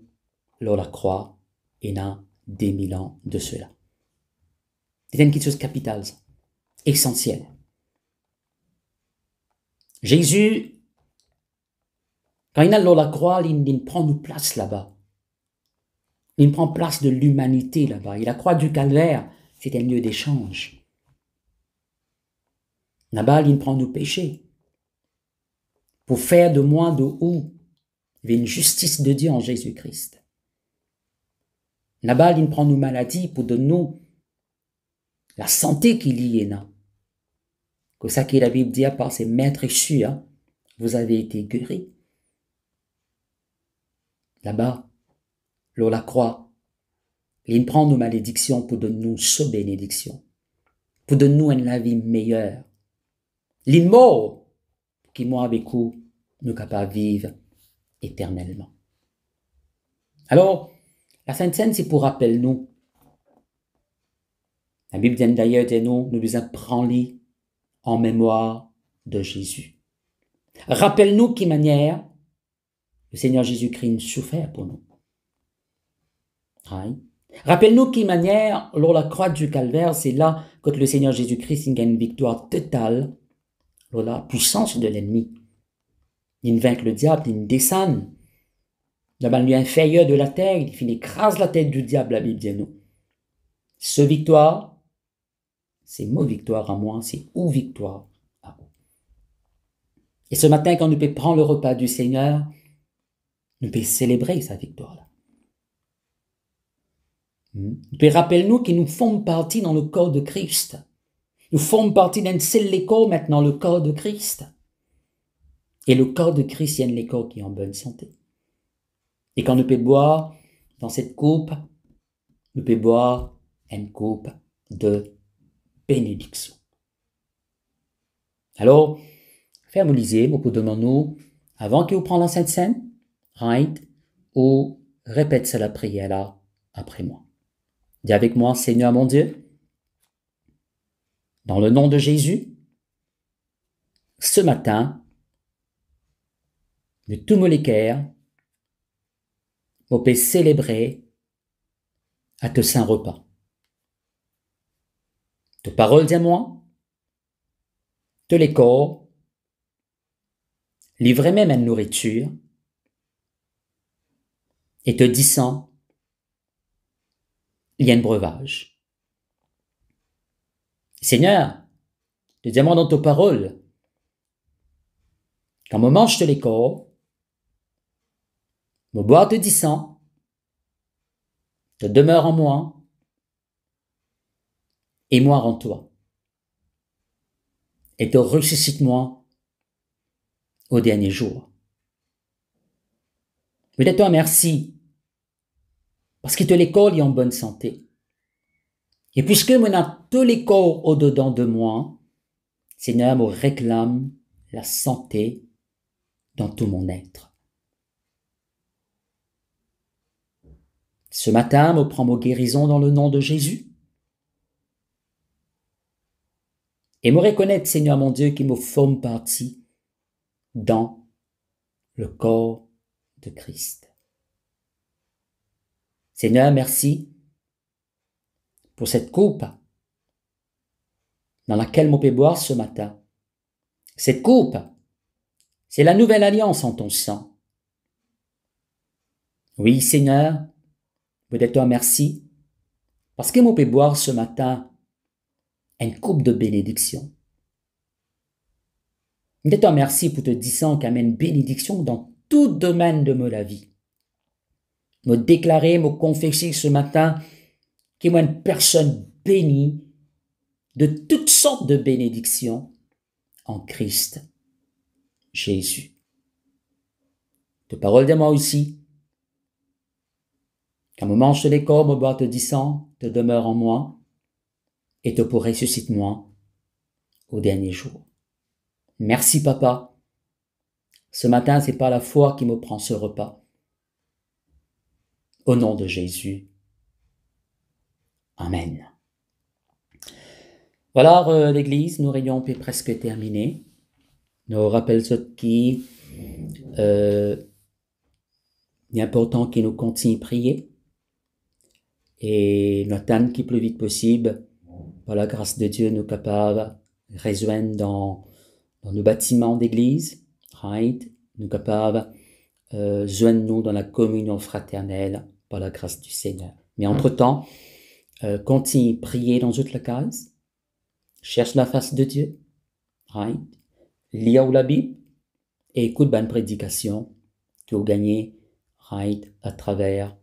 lors la croix et dans des 1000 ans de cela. C'est quelque chose de capital, essentiel. Jésus, quand il est lors la croix, il prend une place là-bas. Il prend place de l'humanité là-bas. Et la croix du calvaire, c'est un lieu d'échange. Là-bas, il prend nos péchés. Pour faire de moi de où il y a une justice de Dieu en Jésus-Christ. Là-bas, il prend nos maladies pour donner nous la santé qu'il y a. Que ça que la Bible dit par ses maîtres échus, vous avez été guéris. Là-bas, lors la croix, il prend nos malédictions pour donner nous sa bénédiction, pour donner nous une vie meilleure. Il mort qui moi avec vous, nous capables de vivre éternellement. Alors, la Sainte Seine, c'est pour rappeler nous. La Bible dit d'ailleurs de nous devons prendre en mémoire de Jésus. Rappelle-nous qui manière le Seigneur Jésus-Christ souffert pour nous. Right? Rappelle-nous qui manière, lors la croix du calvaire, c'est là que le Seigneur Jésus-Christ gagne une victoire totale, lors la puissance de l'ennemi. Il vainc le diable, il descend dans le lieu inférieur de la terre, il écrase la tête du diable, la Bible dit nous. Ce victoire, c'est ma victoire à moi, c'est où victoire à vous. Et ce matin, quand nous pouvons prendre le repas du Seigneur, nous pouvons célébrer sa victoire-là. Nous pouvons rappeler nous que nous formons partie dans le corps de Christ. Nous formons partie d'un seul corps maintenant, le corps de Christ. Et le corps de Christ, il y a un corps qui est en bonne santé. Et quand nous pouvons boire dans cette coupe, nous pouvons boire une coupe de bénédiction. Alors, fermez-lisez, vous pouvez demander, avant que vous preniez la Sainte Seine, right, ou répète la prière là, après moi. Dis avec moi, Seigneur mon Dieu, dans le nom de Jésus, ce matin, de tout mon cœur, vous pouvez célébrer à te saint repas. te parole dis-moi, te les corps, livrer même une nourriture, et te disant, il y a un breuvage. Seigneur, te demande dans ta parole, quand me mange te les corps, me boire te disant, te demeure en moi, et moi en toi, et te ressuscite-moi au dernier jour. Mais de toi merci, parce que te les corps y en bonne santé. Et puisque maintenant tous les corps au-dedans de moi, Seigneur me réclame la santé dans tout mon être. Ce matin, me prends ma guérison dans le nom de Jésus. Et me reconnaître, Seigneur mon Dieu, qui me forme partie dans le corps de Christ. Seigneur, merci pour cette coupe dans laquelle je peux boire ce matin. Cette coupe, c'est la nouvelle alliance en ton sang. Oui, Seigneur, peut-être toi merci, parce que je peux boire ce matin une coupe de bénédiction. Peut-être toi merci pour te dire qu'il y a une bénédiction dans tout domaine de ma vie. Me déclarer, me confesser ce matin qu'il y a une personne bénie de toutes sortes de bénédictions en Christ Jésus. De parole de moi aussi. Quand me mange les corps, me bois te disant, te demeure en moi, et te pour ressuscite-moi au dernier jour. Merci papa. Ce matin, c'est pas la foi qui me prend ce repas. Au nom de Jésus. Amen. Voilà, l'église, nous ayons presque terminé. Nous rappelons ce qui est important que nous continuons à prier. Et nous attendons qui plus vite possible, par la grâce de Dieu, nous capables de rejoindre dans nos bâtiments d'église, right? Nous capables de joindre nous dans la communion fraternelle par la grâce du Seigneur. Mais entre-temps, continue à prier dans toute la case, cherche la face de Dieu, right? Lire la Bible et écoute bonne prédication que vous gagnez, right, à travers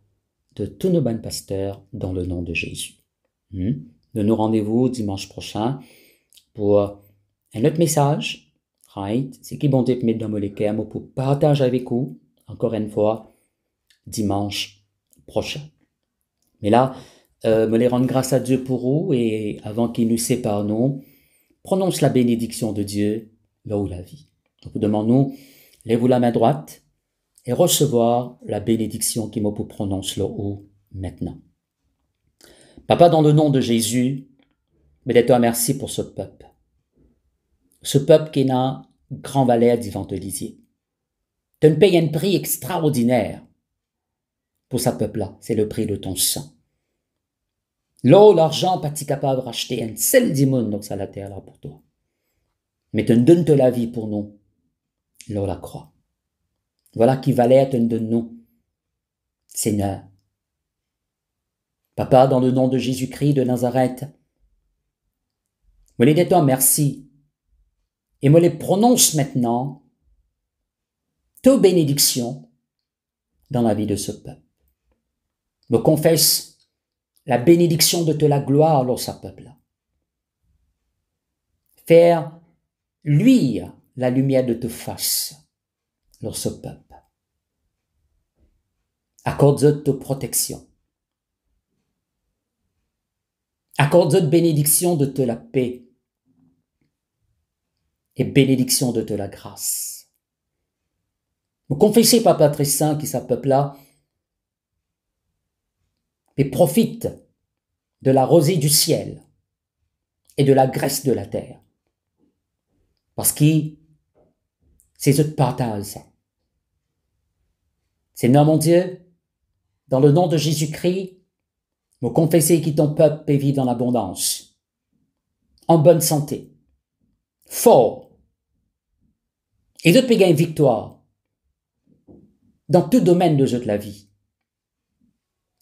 de tous nos bons pasteurs dans le nom de Jésus. De nous rendez-vous dimanche prochain pour un autre message, right? C'est qui bon Dieu mettre dans mon cœur pour partager avec vous, encore une fois, dimanche prochain. Mais là, me les rendre grâce à Dieu pour vous et avant qu'il nous sépare, nous, prononce la bénédiction de Dieu là où la vie. Donc, demandons, lève-vous la main droite et recevoir la bénédiction qui me prononce là haut maintenant. Papa, dans le nom de Jésus, mais toi merci pour ce peuple. Ce peuple qui n'a grand valeur devant te lisier. Tu ne payes un prix extraordinaire pour ce peuple-là. C'est le prix de ton sang. Là, l'argent pas capable de racheter un seul dimon dans la terre là pour toi. Mais tu donnes de la vie pour nous. Là, la croix. Voilà qui valait te donne nous. Seigneur. Papa, dans le nom de Jésus-Christ de Nazareth, me les dis-toi merci et me les prononce maintenant, tes bénédictions dans la vie de ce peuple. Me confesse la bénédiction de la gloire dans ce peuple. Faire luire la lumière de te face dans ce peuple. Accorde ta protection. Accorde bénédiction de te la paix et bénédiction de te la grâce. Me confessez, Papa très saint, qui ce peuple-là, et profite de la rosée du ciel et de la graisse de la terre. Parce que c'est ce partage ça. Seigneur mon Dieu, dans le nom de Jésus-Christ, me confessez que ton peuple peut vivre dans l'abondance. en bonne santé, fort, et de gagner victoire dans tout domaine de la vie.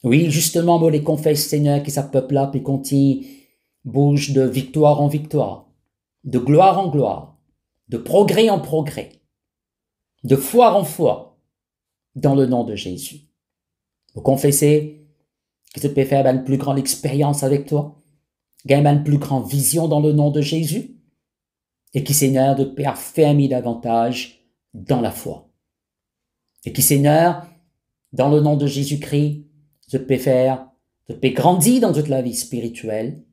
Oui, justement, moi les confesse, Seigneur, qui sa peuple là, puis continue, bouge de victoire en victoire, de gloire en gloire, de progrès en progrès, de foi en foi, dans le nom de Jésus. Vous confessez que tu peux faire une plus grande expérience avec toi, gagner une plus grande vision dans le nom de Jésus, et qui, Seigneur, de te affermir davantage dans la foi. Et qui, Seigneur, dans le nom de Jésus-Christ, de te faire, de te grandir dans toute la vie spirituelle,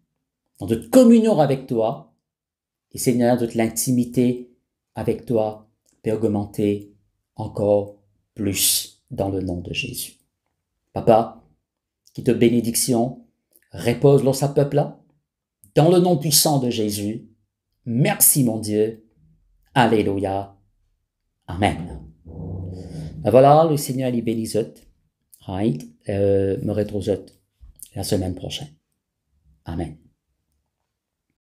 dans toute communion avec toi, et Seigneur, de l'intimité avec toi, peut augmenter encore plus dans le nom de Jésus. Papa, qui te bénédiction repose dans sa peuple-là, dans le nom puissant de Jésus. Merci mon Dieu. Alléluia. Amen. Ben voilà, le Seigneur les bénisse. Right? Me retrouve la semaine prochaine. Amen.